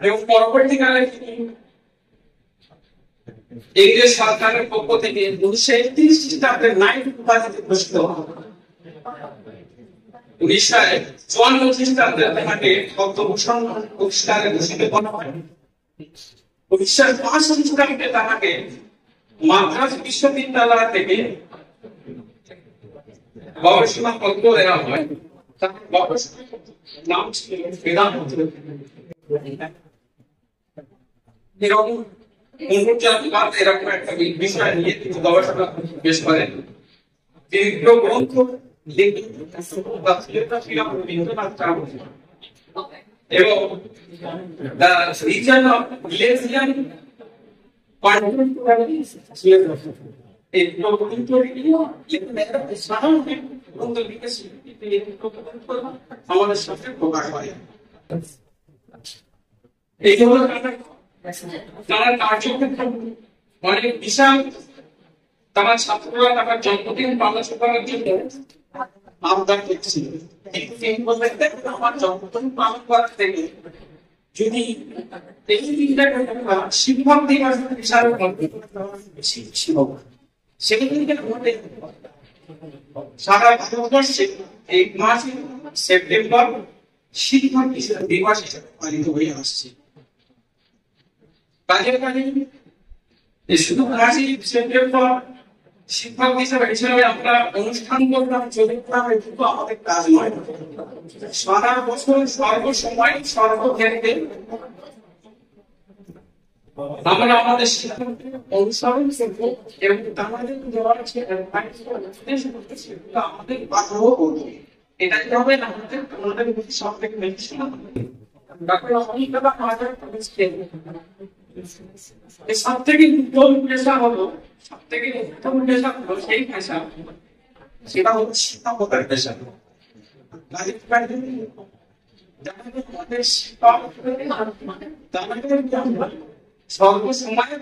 এবং পরবর্তীকালে ইংরেজ সরকারের পক্ষ থেকে 1931 খ্রিস্টাব্দে নাইট উপাধিতে ভূষিত হন। 1954 খ্রিস্টাব্দে তাকে পদ্মভূষণ পুরস্কারে ভূষিত করা হয়। 1905 খ্রিস্টাব্দে তাকে মাদ্রাজ বিশ্ববিদ্যালয় থেকে গবেষণা পত্র দেওয়া হয়, তার গবেষণার নাম ছিল বেদান্ত। এরকম অনুযায়ীবাদ এরকম একটা বিষয় নিয়ে তিনি গবেষণা পেশ করেন। দীর্ঘ গ্রন্থ রবীন্দ্রনাথ ঠাকুর এবং the region of Malaysian আমাদের সাথে প্রকাশ হয়। এই হলো তারা কার্যক্ষেত্র অনেক বিশাল। তারা ছাত্ররা তারা জন্মদিন পালন করার জন্য আবদার করছিল, কিন্তু তিনি বললেন আমার জন্মদিন পালন করার থেকে যদি এই দিনটা শিক্ষক দিবস হিসাবে বেশি ছিল, সেদিনকে সারা ভারতবর্ষে এই মাসে সেপ্টেম্বর শিক্ষক দিবস হিসাবে পালিত হয়ে আসছে। কাজের কাজে শুধু মাসে সেপ্টেম্বর শিক্ষক হিসেবে আমরা অনুষ্ঠান করলাম, চলিতাম, কিন্তু আমাদের কাজ নয়। সারা বছর সর্বসময় সর্বক্ষেত্রে আমরা আমাদের শিক্ষকদের অনুসরণ করবো এবং আমাদের দেওয়া আছে আমাদের বাধ্য করবো। এটাই হবে আমাদের সব থেকে বেশি সব থেকে উত্তম পেশা হলো সেই পেশা, সেটা হচ্ছে শিক্ষকতার পেশা। সর্বসময়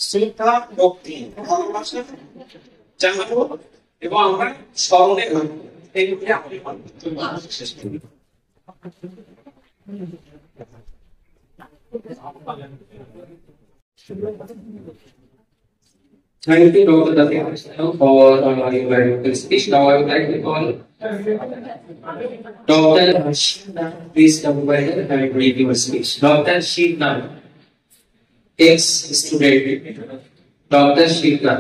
শ্রদ্ধা, ভক্তি, ভালোবাসা জানাবো এবং আমরা স্মরণে রাখবো। এইগুলি আমি শেষ করি। Thank you, Dr. David, for your very good speech. Now I would like to call Dr. Ashina. Please come over here and read your speech. Dr. Ashina, ex-student. Dr. Ashina.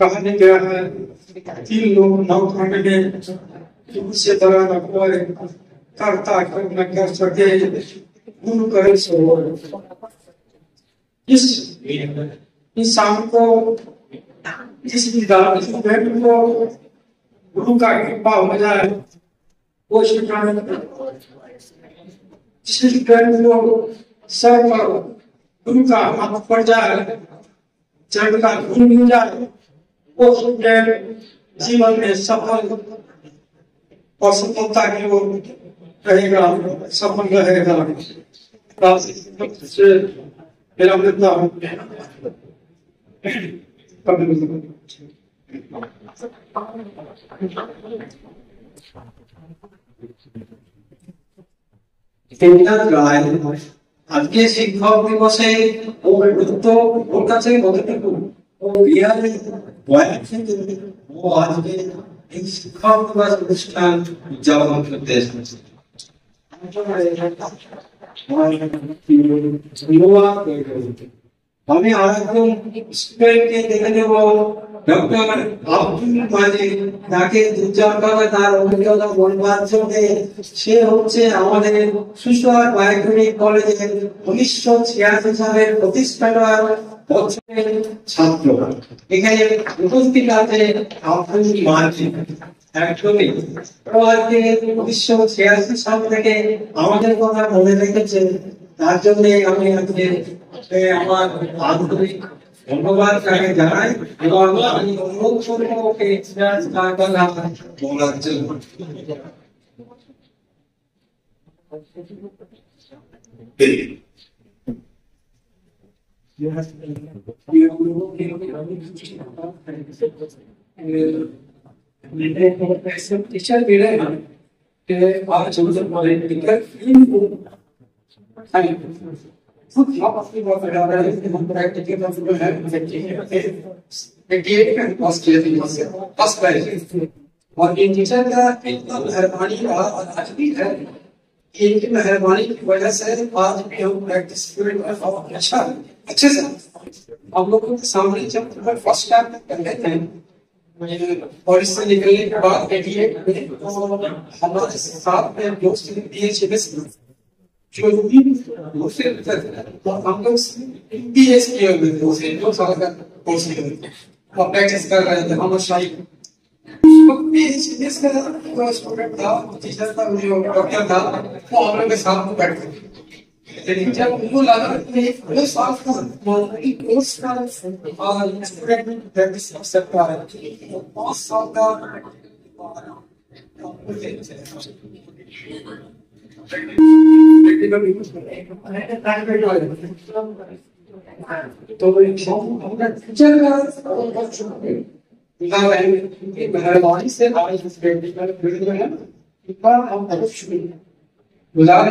कहानी गया है 3 लोग नाव खाने में से तरह न कोई करता न कर सके गुरु करे सो। इस इंसान को जिस विद्यार्थी को गुरु का कृपा हो जाए वो शिक्षण जिस विद्यार्थी को सर पर गुरु का हाथ पड़ जाए, चरण का धूल मिल जाए, वो जीवन में सफल और सफलता की ओर रहेगा, सफल रहेगा। मेरा मित्र আজকে শিক্ষক দিবসে ও গুরুত্ব ওর কাছে কতটুকু ও বিহারে ও আজকে এই শিক্ষক দিবস অনুষ্ঠান উদযাপন করতে এসেছে। আমি আরেকজন স্টুডেন্টকে দেখে নেব, ডক্টর আব্দুল মাজিদ। তাকে দুর্যাতভাবে তার অভিজ্ঞতা বলবার জন্য সে হচ্ছে আমাদের সুশোয়ার বায়োকেমিক কলেজের 1986 সালের প্রতিষ্ঠাতা বছরের ছাত্র। এখানে উপস্থিত আছে আব্দুল মাজিদ। একদমই 1986 সাল থেকে আমাদের কথা মনে রেখেছে, তার জন্য আমি আজকে আমার আন্তরিক ধন্যবাদ তাকে জানাই এবং আমি অনুরোধ করবো ওকে বলার জন্য। टीचर भी रहे कि आज हम लोग पॉलिटिकल खुद आप अपनी बात कर रहे हैं हम प्रैक्टिकल में है देखिए ऑस्ट्रेलिया फर्स्ट प्राइज और इन टीचर का इतना मेहरबानी का और आज भी है इनकी मेहरबानी की वजह से आज भी हम प्रैक्टिस फील्ड में बहुत अच्छे से हम लोगों के सामने जब फर्स्ट टाइम कर लेते हैं और इससे निकलने के बाद देखिए हमारे साथ में दोस्त बीएचएमएस जो भी दूसरे तो हम लोग बीएस किए हुए थे 2 साल का कोर्स किए हुए और प्रैक्टिस कर रहे थे हम शाही बीएचएमएस का स्टूडेंट था टीचर था जो डॉक्टर था वो हम लोग के साथ में बैठते थे लेकिन जब उनको लगा कि वो साफ का कोर्स का और स्टूडेंट प्रैक्टिस कर सकता है 5 साल का तो टीचर का मेहरबानी से आज इस प्रैक्टिकल फील्ड में है इतना हम अवश्य गुजार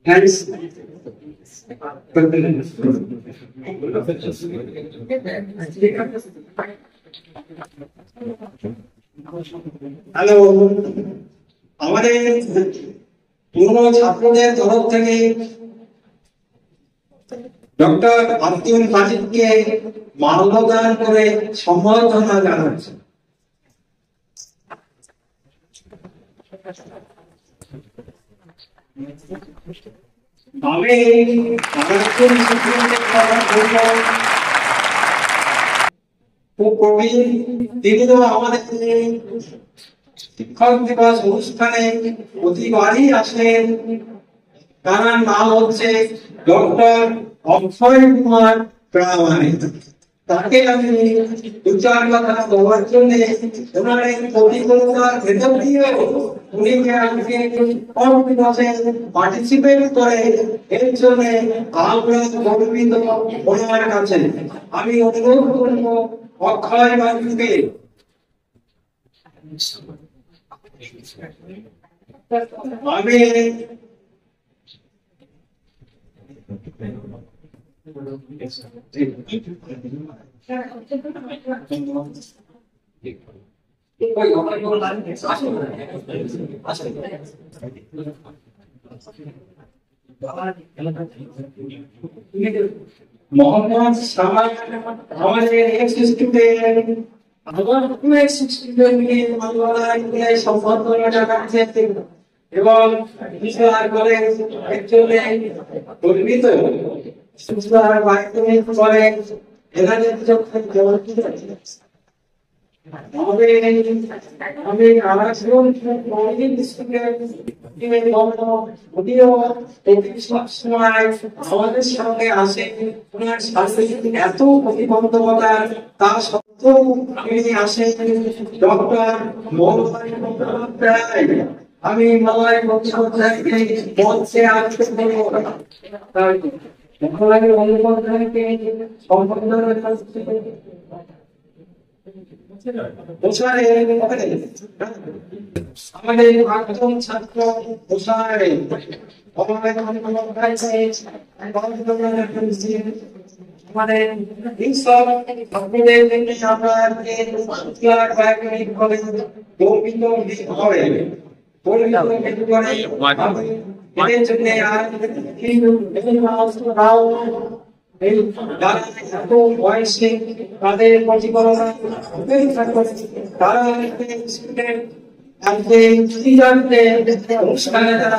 थैंक्स हेलो আমাদের পূর্ণ ছাত্রদের তরফ থেকে ডক্টর আব্দুল মাজিদকে মাল্যদান করে সম্মাননা জানাচ্ছি আমি আমাদের শিক্ষকদের কথা বলবো ও কবি তিনি তো আমাদের শিক্ষক দিবস অনুষ্ঠানে প্রতিবারই আসেন তার নাম হচ্ছে ডক্টর অক্ষয় কুমার প্রামাণিক তাকে আমি 2-4 কথা বলার জন্য ওনার এই প্রতিযোগিতার ভেতর দিয়ে উনি যে আজকে কনফারেন্সে পার্টিসিপেট করে এর জন্য আমরা গর্বিত ওনার কাছে আমি অনুরোধ করব অক্ষয় বাবুকে আমি মোহাম্মদ সামাদ আমাদের এক্স স্টুডেন্ট আমার এক্স স্টুডেন্টকে মানবতায় সম্মাননা জানাচ্ছি এবং বিশাল করে একজনে গর্বিত সুস্থার মাধ্যমে করে এখানে যখন জমা আমি আমার অনেক স্টুডেন্ট আমাদের সঙ্গে আসে ওনার সাথে এত প্রতিবন্ধকতা তা সত্ত্বেও তিনি আসেন ডক্টর মোহাম্মদ আমি মালায় বন্দ্যোপাধ্যায়কে মঞ্চে আসতে বলবো বন্দ্যোপাধ্যায়কে সম্বর্ধনা জানাচ্ছি আমাদের প্রাক্তন ছাত্র আমাদের এইসব আপনাদের আমরা এদের জন্য বয়সে তাদের প্রতিকরণ তারা অনুষ্ঠানে তারা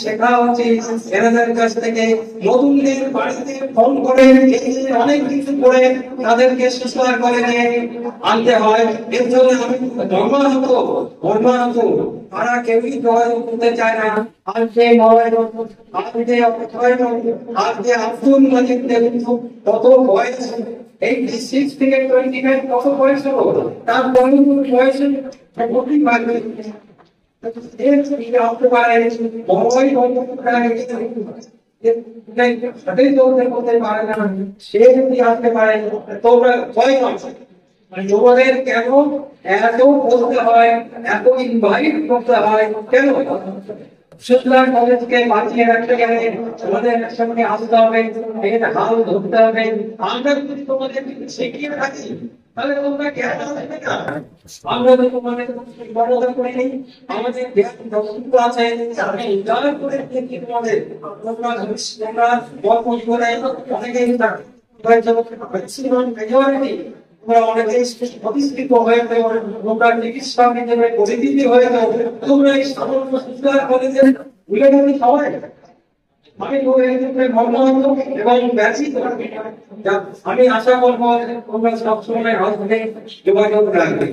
শেখা উচিত এনাদের কাছ থেকে নতুনদের বাড়িতে ফোন করে অনেক কিছু করে তাদেরকে সুস্থ করে নিয়ে আনতে হয়। এর জন্য আমি মর্মাহত তারা কেউই যোগাযোগ করতে চায় না। আর যে মোবাইল আর যে আব্দুল মাজিদ কত বয়স 86 থেকে 25 কত বয়স হলো তার বয়স आपके पास मोबाइल সঠিক জবাব করতে পারে না সে যদি আসতে পারে তোমরা ভয় পাও তোমাদের কেন এত বলতে হয় এত ইনভাইট করতে হয় কেন সুতরাং কলেজকে বাঁচিয়ে রাখতে গেলে তোমাদের একসঙ্গে আসতে হবে এর হাল ধরতে হবে আমরা যদি তোমাদের শিখিয়ে থাকি তাহলে তোমরা কেন আসবে না আমরা তো তোমাদের বড়দা করে নেই আমাদের দক্ষিণ আছে আমি যারা করে দেখি তোমাদের তোমরা গল্প করে অনেকেই থাকে ম্যাক্সিমাম মেজরিটি তোমরা অনেকেই প্রতিষ্ঠিত হয়ে তোমরা চিকিৎসা নিজের পরিচিতি হয়ে যাও তোমরা এই সাধারণ সুন্দর কলেজে ভুলে গেলে সবাই আমি এবং ব্যথিত আমি আশা করবো তোমরা সবসময় হাত ধরে যোগাযোগ রাখবে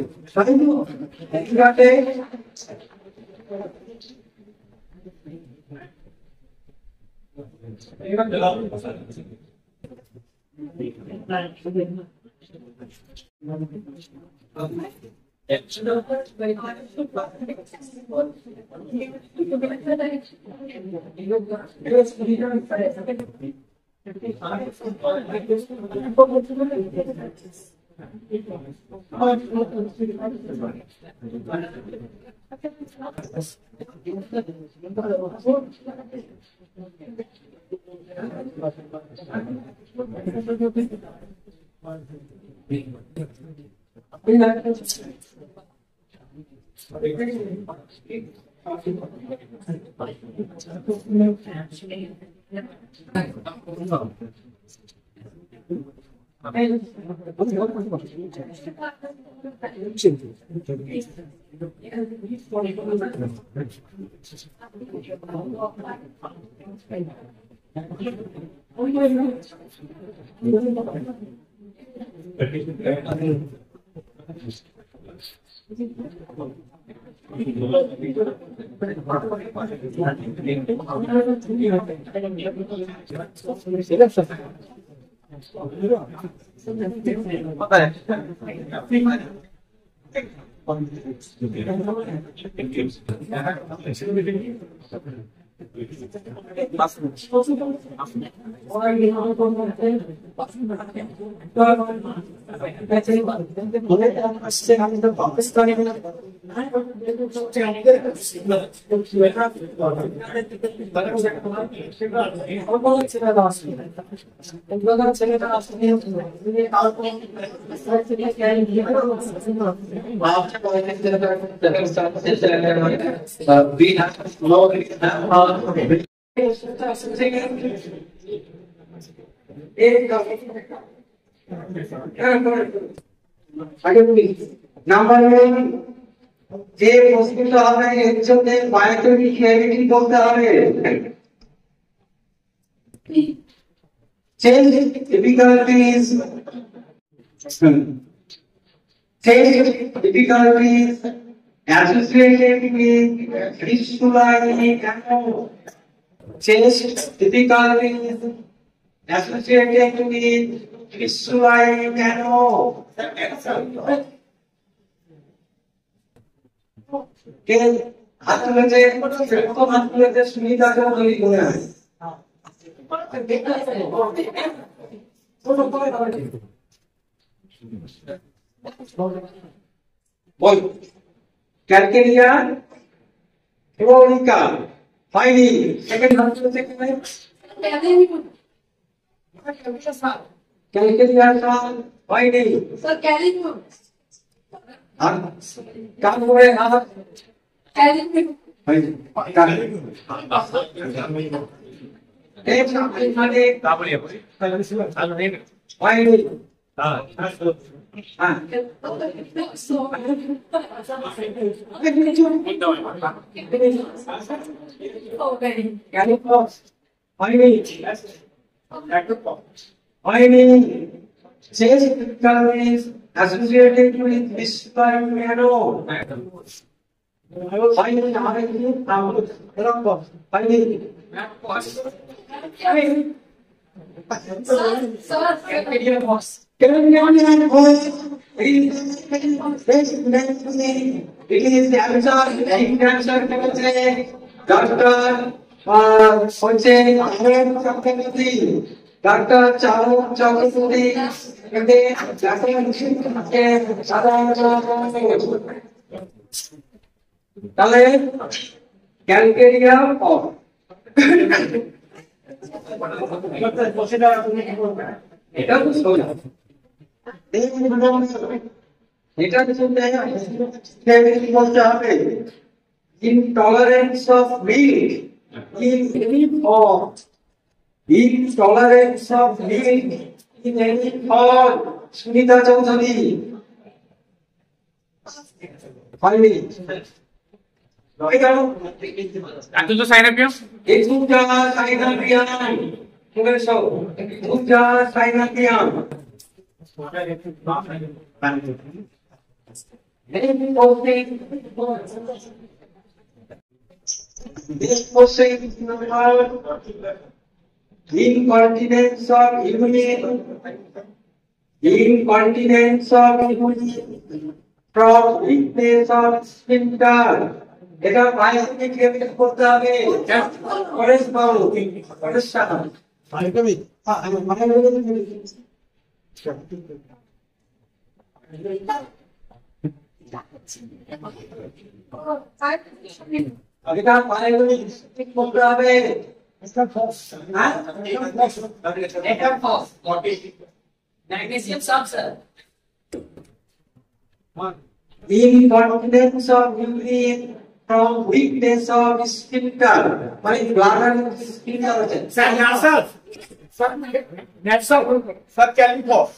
নাম্বার যে প্রশ্নটা হবে এর জন্য বায়োকেমিক ক্যাভিটি বলতে হবে change difficulties associated with fistula change difficulties associated with fistula के हाथ में जे को हाथ में जे सुविधा को नहीं होना है बोल कैलकेरिया क्रोनिका फाइनिंग सेकंड हाथ में से क्या है कैलकेरिया का फाइनिंग सर कैलिको काम हुए आप कैलिको एक माने फाइनिंग हाँ calico fining fining change difficulties associated with bisphenol. Finally, Sir. It is the answer Doctor Doctor Charu Chakraborty, তাহলে ক্যালকেরিয়া অফ এটা তো সোজা এটা তো বলতে হবে intolerance of milk in any form intolerance of milk in any form Sunita Chaudhary 5 minutes Antu sign up here? Etuja Sainapian Kureso Etuja Sainapian This posting incontinence of urine, incontinence of urine from weakness of sphincter. এটা বাইরে clear করতে হবে ফরেস পাবো ফরেস এটা বাইরে ঠিক করতে হবে Magnesium salt, sir. Incontinence of urine from weakness of sphincter. মানে bladder sphincter আছে Sir, yourself. Sir, can you pause?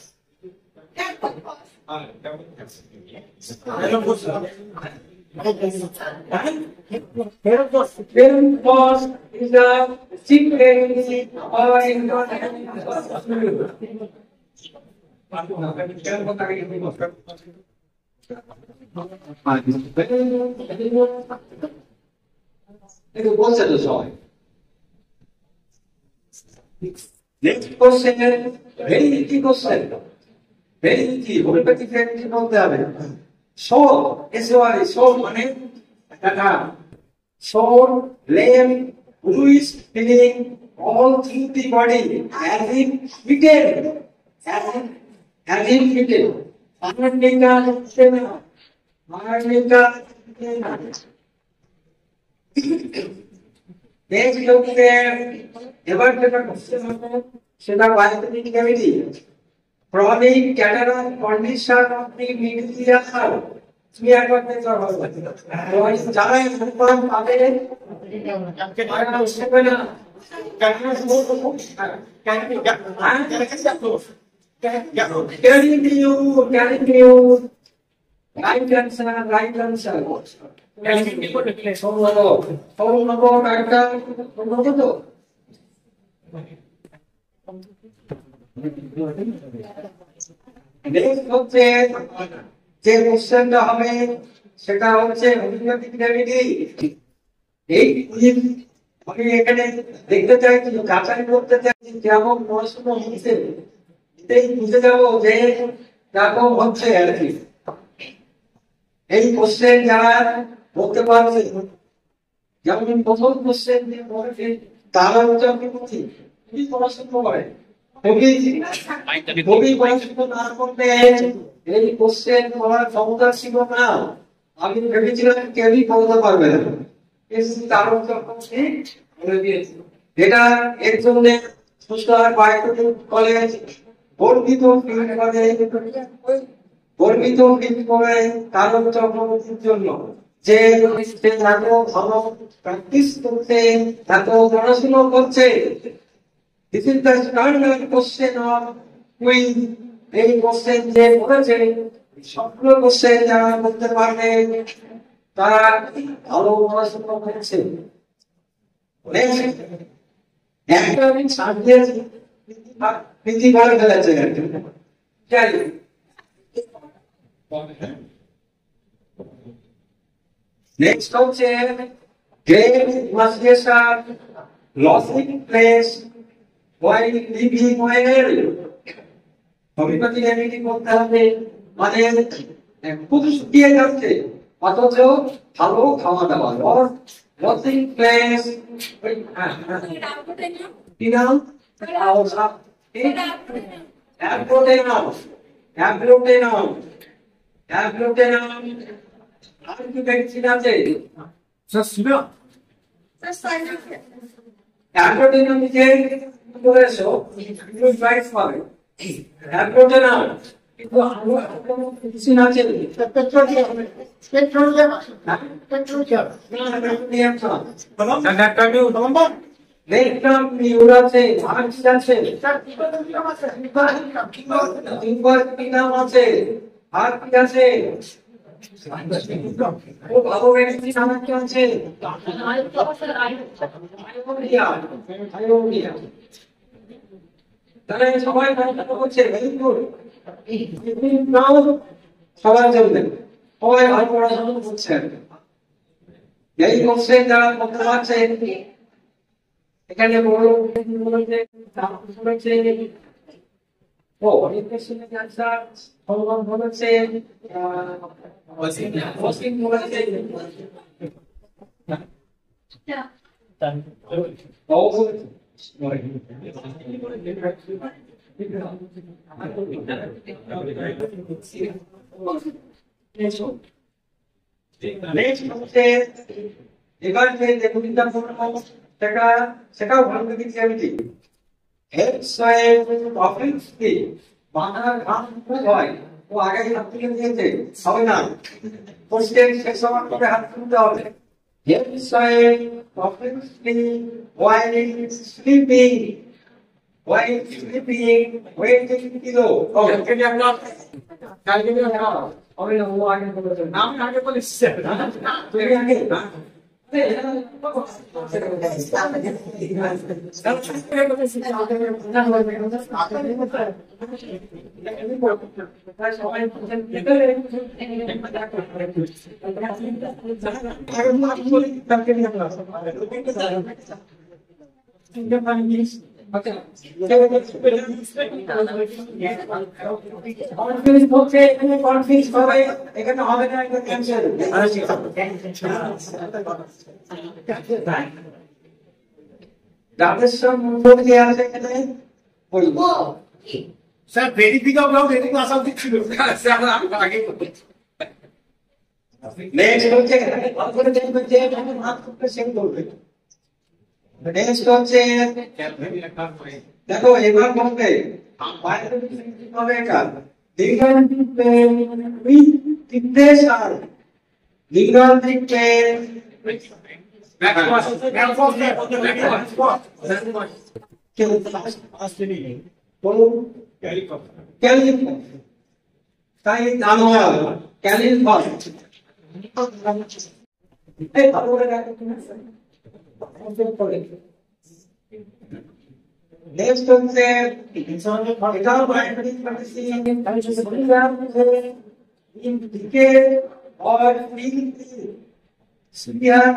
Film pause is the sick pregnancy or incontinence of এটা বলছে তো সবাই next question very easy question very easy homeopathy friendly বলতে হবে সোর এসওয়ারি সোর মানে টাকা সোর লেম রুইস feeling all through the body as if fitted as if fitted Anandika Anandika next look there ever যেটা কোশ্চেন হবে সেটা biological cavity chronic cataract condition of the media তুমি একবার দেখতে পারো যারা ফুটবল পাবে আর সেটা না Carrying you, right answer. যে কোশ্চেনটা হবে সেটা হচ্ছে হোমিওপ্যাথিক রেমেডি এই আমি এখানে দেখতে চাইছি যাচাই করতে চাইছি কেমন পড়াশোনা হচ্ছে এটাই বুঝে যাবো যে কেমন হচ্ছে আর কি এই কোশ্চেন যারা বলতে পারছে যেমন প্রথম কোশ্চেন দিয়ে বলছে তারা হচ্ছে আপনি বুঝি খুবই পড়াশোনা করে খুবই পড়াশোনা না করতে এই কোশ্চেন করার ক্ষমতা ছিল না আমি ভেবেছিলাম কেউই বলতে পারবে না এটা এর জন্য কলেজ গর্বিত করে কারণ চক্রবর্তীর জন্য যে এত ভালো প্র্যাকটিস করতে এত পড়াশোনা করছে This is the standard question of quiz. এই কোশ্চেন যে বলেছে সবগুলো কোশ্চেন যারা বলতে পারবে তারা ভালো পড়াশোনা করছে একটা সাবজেক্ট নীতি করে ফেলেছে নেক্সট হচ্ছে গ্রেট মাসিয়েশন losing place while living well. Homeopathy remedy করতে হবে মানে খুব শুকিয়ে যাচ্ছে অথচ ভালো খাওয়া দাওয়া ওয়াচিং প্লেস কি নাম অ্যাপ্রোটেনাম অ্যাপ্রোটেনাম অ্যাপ্রোটেনাম আর কি মেডিসিন আছে অ্যাপ্রোটেনাম যে বলেছো তুমি প্রাইস পাবে অ্যাপ্রোটেনাম কিন্তু মেডিসিন আছে নেট্রাম মিউর আছে আর কি আছে ইনভার্টিনাম আছে আর কি আছে ও ভালো মেডিসিন আমার কি আছে আয়োডিয়া তাহলে সবাই ভালো করছে ভেরি গুড নাও সবার জন্য সবাই ভালো পড়াশোনা করছেন এই কোর্সে যারা করতে পারছে এখানে বড় বলেছে ও অনেক শুনে যাচ্ছে ভগবান বলেছে ওয়াসিম বলেছে ও এবার যে দেখুনটা সেটাও ভালো দেখেছি আমি ঠিক হেড সাইড অফিস কি বাংলার ঘাম খুব হয় ও আগে হাত তুলে দিয়েছে হবে না পোস্টের শেষ হওয়ার পরে হাত তুলতে হবে হেড সাইড অফিস কি while sleeping waiting kilo কালকে আমি ও আগে বলেছে নাম আগে বলেছি তুমি আগে এখানে হবে না ক্যান্সেল রামেশ্বর মন্ডল কে আছে এখানে বলবো স্যার ভেরিফিকাও গাও ভেরিফিকা আসা উচিত ছিল স্যার আমি আগে নেক্সট হচ্ছে আপনি দেখবেন যে এখানে মার্ক করতে সেম করবে নেক্সট হচ্ছে দেখো এবার বলবে বাইরে হবে এটা লিঙ্গান্তিক পেন উইথ ডিপ্রেশন লিঙ্গান্তিক পেন তাই আনোয়ার ক্যালিফোর্নিয়া এই ভালো করে রাখো next হচ্ছে এটা বাইরেটিক মেডিসিন ইনডিকে और সিভিয়ার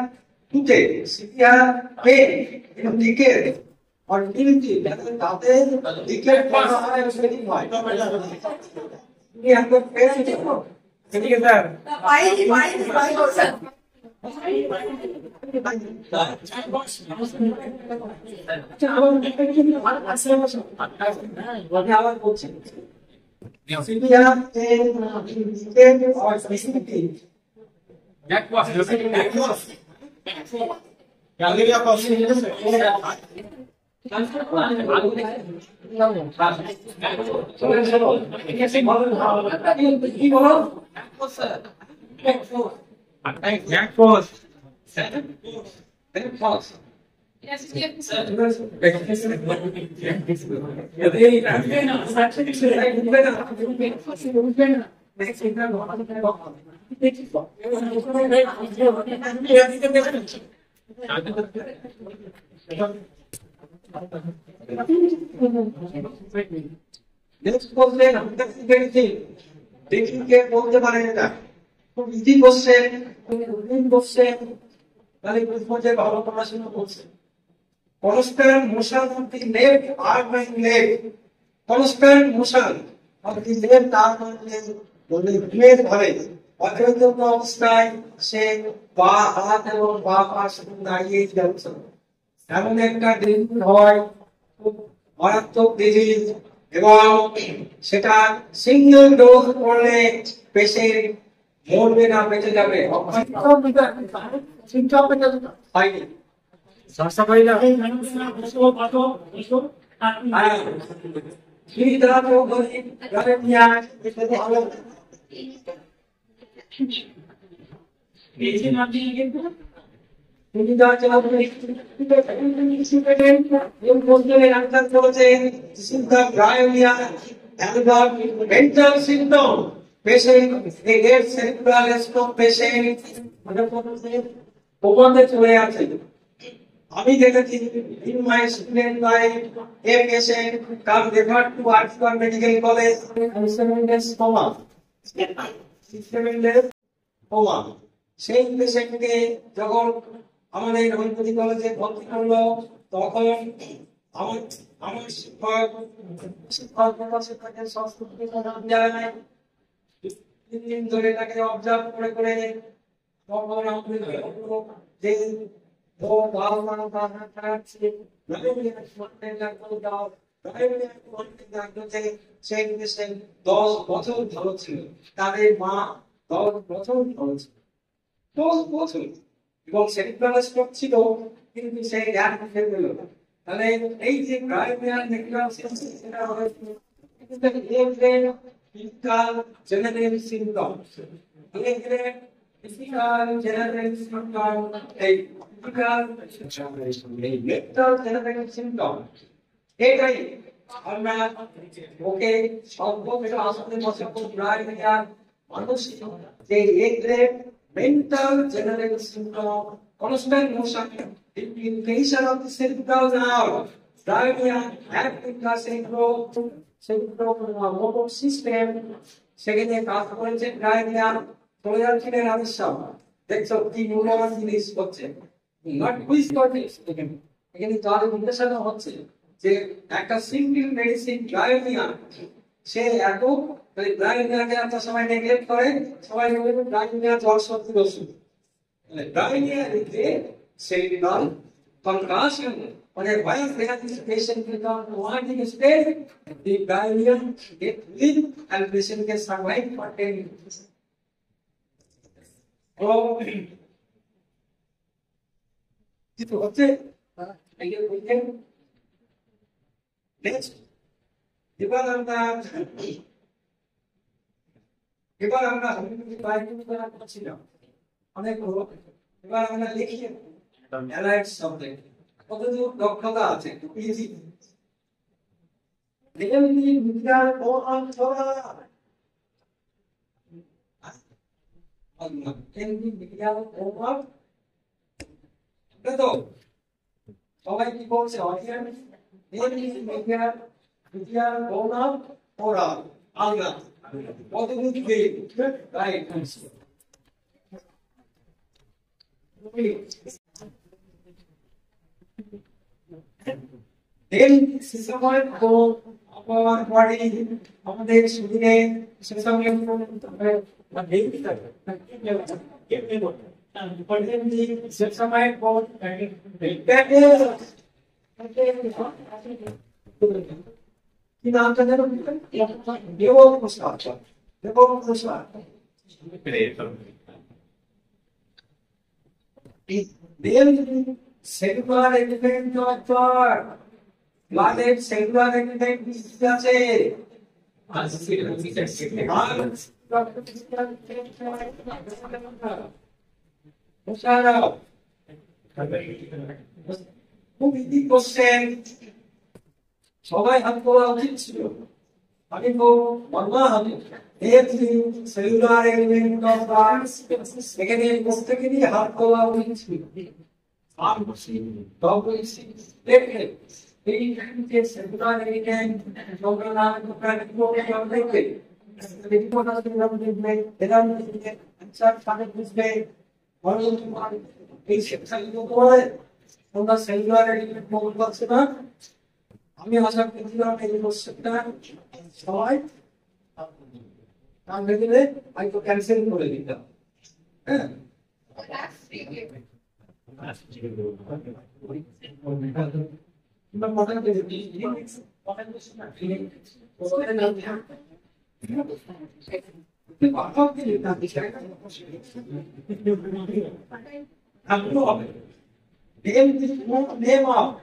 টুটে সিভিয়ার পেন ইনডিকে और ইনডি তাতে ডিকে করা হয় সেটি হয় ये हमको पेन देखो ठीक है सर দেখি বলতে পারে এটা খুব ইজি কোশ্চেন বসছে তাহলে বুঝবো যে ভালো পড়াশোনা করছে constant motion of the left arm and leg, constant motion of the left arm and leg বলে নিয়মিত ভাবে অচেতন অবস্থায় সে বা হাত এবং বা পা শুধু দাঁড়িয়ে যাচ্ছে। এমন একটা ডিজিজ হয় খুব মারাত্মক ডিজিজ এবং সেটা সিঙ্গেল ডোজ করলে পেশেন্ট মরবে না, বেঁচে যাবে। হয়নি mental symptom patient they get cerebral stroke patient প্রবন্ধে চলে আছে। আমি দেখেছি in my student life a patient come referred to Oxford Medical College and 7 days coma, 7 days coma। সেই পেশেন্টকে যখন আমাদের হোমিওপ্যাথি কলেজে ভর্তি করলো তখন আমার আমার শিক্ষক সংস্কৃতি জানায় 3 দিন ধরে তাকে অবজার্ভ করে করে তখন আমাদের যে ও ভাবনা থাকছে সেই পেশেন্ট 10 বছর ভালো ছিল, তাদের মা 10 বছর ভালো ছিল, 10 বছর, এবং সেরিব্রাল স্ট্রোক ছিল কিন্তু সেই জ্ঞান ফেলে গেল। তাহলে এই যে প্রাইমারি নেগেটিভ সেটা হয় typical general symptom, typical general symptom, এই টিপিক্যাল জেনারেল সিম্পটম এটাই আমরা ওকে সর্বপ্রথম আসলে বসে প্রাইমারি মানুষ যে এই mental general symptom, constant motion, implication of the cerebral nerve, diarrhea, active motor system, সেখানে কাজ করেছে diarrhea, tolerance আবিষ্কার। দেখছো কি মূল্যবান জিনিস হচ্ছে, নট কুইজ করছিস এখানে তাদের নির্দেশনা হচ্ছে যে একটা সিঙ্গেল মেডিসিন diarrhea সে এত ডায়রিয়াকে একটা সময় নেগলেক্ট করে, সবাই বলে ডায়রিয়া জ্বর সর্দির ওষুধ। ডায়রিয়া দিতে সেরিব্রাল কনকাশন মানে ভাইরাস দেখা দিচ্ছে patient become warning stage, the diarrhoea get live and patient can survive for 10 minutes। কিছু হচ্ছে নেক্সট এবার আমরা করছিলাম অনেক লোক, এবার আমরা লিখি অ্যালাইড শব্দে কতদূর দক্ষতা আছে ইজি রিয়েলি বিজ্ঞান ও অন্তরা কেন্দ্রিক বিজ্ঞান ও তো সবাই কি বলছে অডিয়েন্স রিয়েলি বিজ্ঞান ও ওরা আলগা what do you do? Right. Then সময় তো আমার বডি আমাদের শরীরে সে সময় মানে সে সময় বহুত কি নামটা জানো? দেব প্রসাদ। দেব প্রসাদ সেলুলার এলিমেন্ট ডক্টর ব্লাডের সেলুলার এলিমেন্ট কি আছে? খুব ইজি কোশ্চেন, সবাই হাত তোলা উচিত ছিল। আমি তো বললাম সেলুলার এলিমেন্ট ডক্টর এখানে প্রত্যেকেরই হাত তোলা উচিত ছিল। সেলুলার এলিমেন্ট তোমরা সেলুলার এলিমেন্ট বল করছে না আমি আশা করছিলাম এই কোশ্চেনটা সবাই কামড়ে দিলে হয়তো ক্যান্সেল করে দিতাম হ্যাঁ name of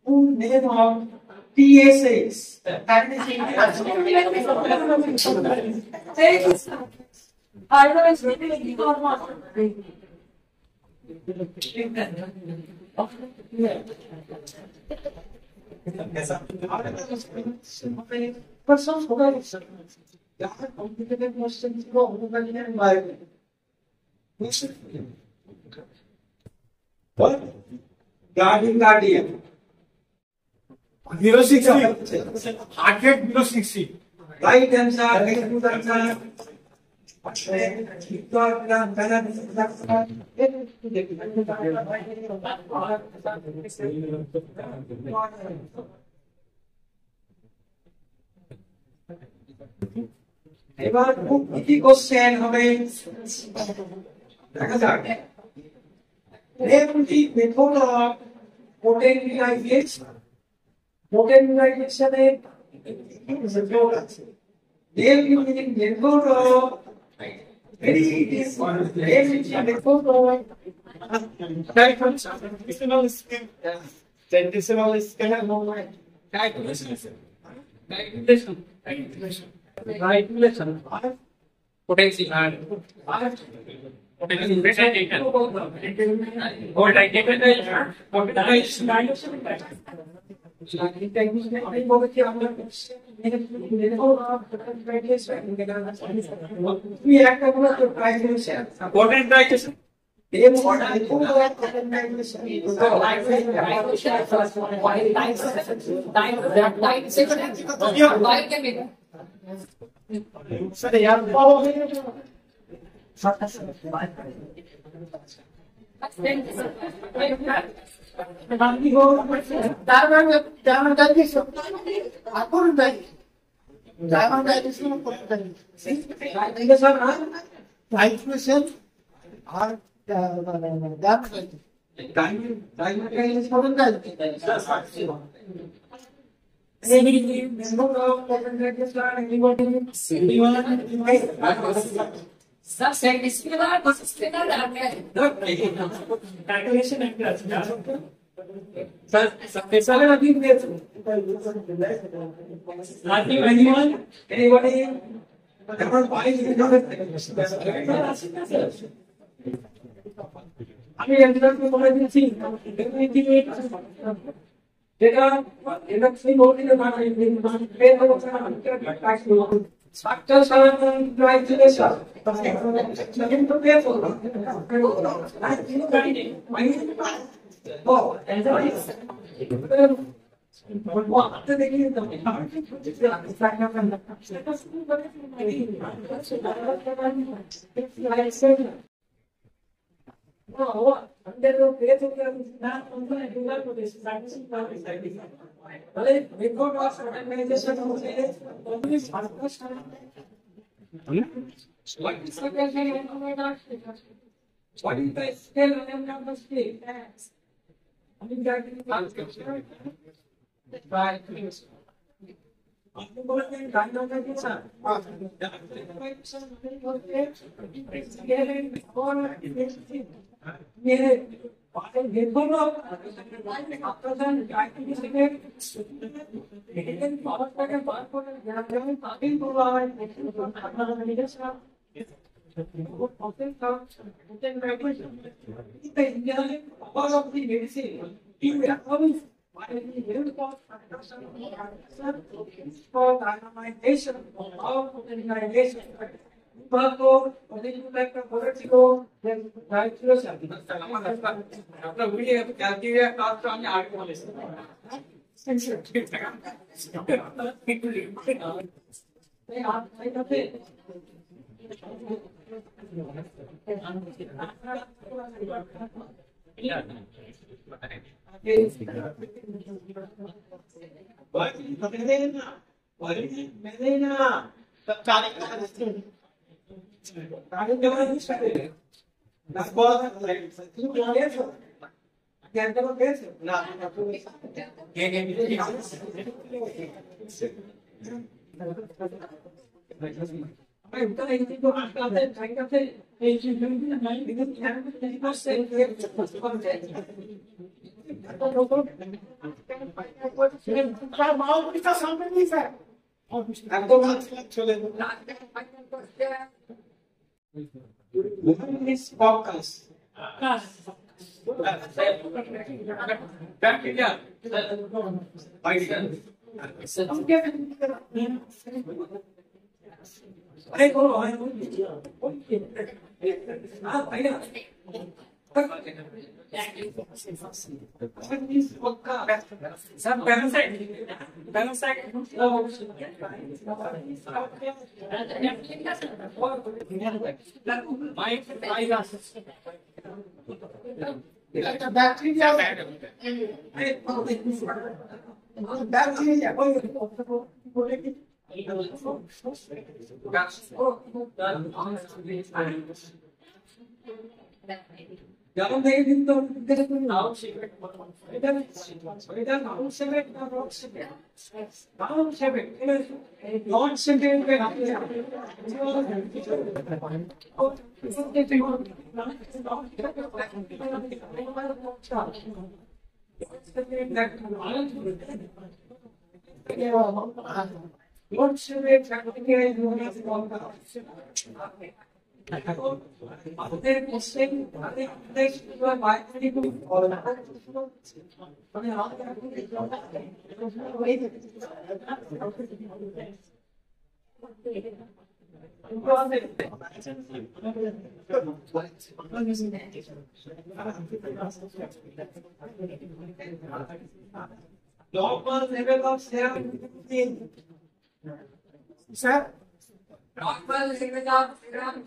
full name of TSX. I know it's really good. What? Guardian. 060. Heart rate 060. Right answer, good answer. এবার খুব ইজি কোশ্চেন হবে দেখা যাক এমটি মেথড অফ পোটেনশিয়ালাইজেশন পোটেনশিয়ালাইজেশনে মেথড আছে এমটি মেথড অফ very আমি একজনকে বলে দিয়েছি যেটা এটা সেই বলতে মানে পেন হচ্ছে না কাজ করব স্ট্রাকচার সাধারণ গ্রাইজুয়েশন কিন্তু PayPal What is the scale and number scale? আমি গাইড right আপনি বলেন গাইড না কি স্যার মেরে পারে দেখো না আপনাদের গাইড কি শিখে এখানে পাওয়ারটাকে বার করে যেমন তাকেই বলা হয় আপনারা নিজে sir what often comes within vibration. The Indian all of the medicine, you have always finally heard about for dynamization of organization. But when you like a political, then right to yourself. After we have to calculate after on the article. They are Normal level of serum. Sir? Normal level of serum.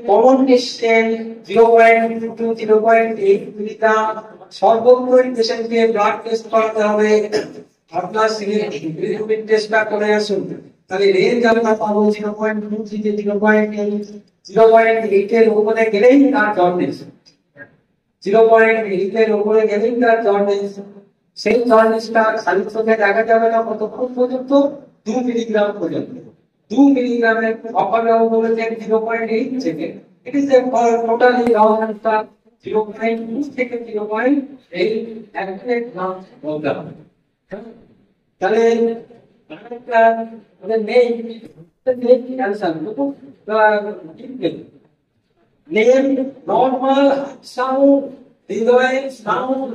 Common distance 0.2 0.8 milligram সর্বোচ্চ পেশেন্টকে blood test করাতে হবে আপনার cylinder টেস্টটা করে আসুন তাহলে range আমরা পাবো 0.2 থেকে 0.8 0.8 এর উপরে গেলেই তার জন্ডিস 0.8 এর উপরে গেলেই তার জন্ডিস সেই জন্ডিসটা খালি চোখে দেখা যাবে না কতক্ষণ পর্যন্ত 2 মিলিগ্রাম পর্যন্ত 2 milligram copper level বলেছেন 0.8 থেকে it is a totally wrong answer 0.2 থেকে 0.8 accurate গ্রাম বলতে হবে তাহলে আমাদের নেই answer name normal sound design sound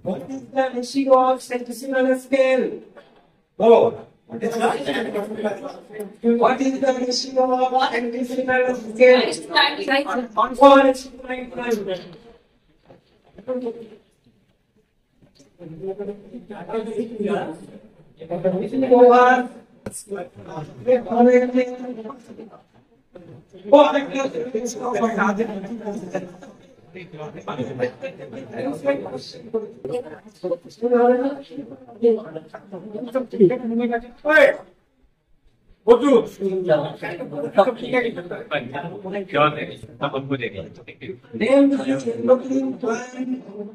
what is the ratio of centesimal scale? Oh, what is the ratio of centesimal scale? On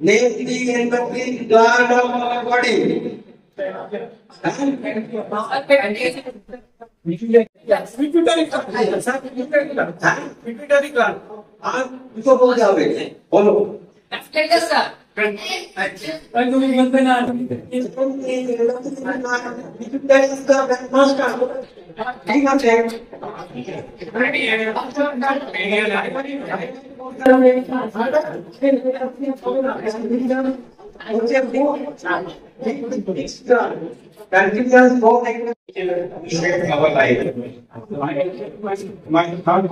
name the endocrine gland of our body. Pituitary gland. আর দুটো বলতে হবে বলো তুমি বলবে না ঠিক আছে continuous flow shape our life. My thought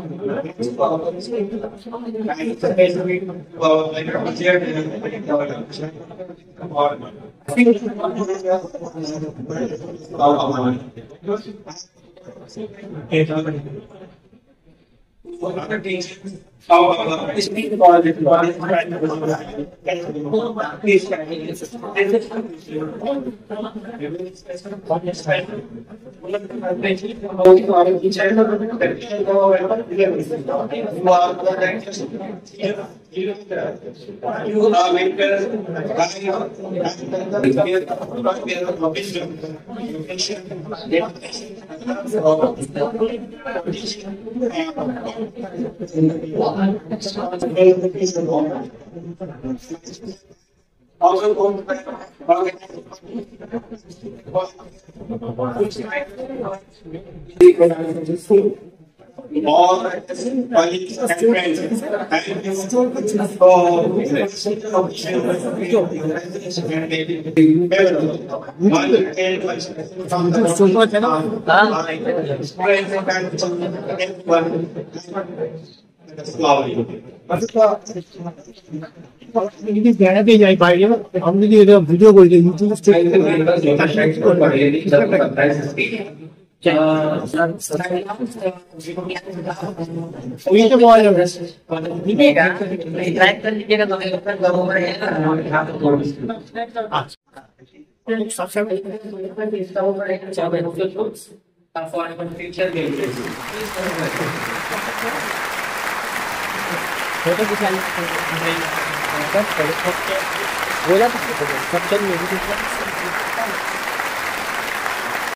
all colleagues and friends বেড়াতে যাই বাইরে আমি যদি এটা ভিডিও করি ইউটিউব नहीं का ट्राई कर लीजिएगा तो अगर गमों में है ना सबसे पहले इसका वो बड़ा चाहे तो फॉर फ्यूचर गेम फोटो खिंचाने बोला सब चल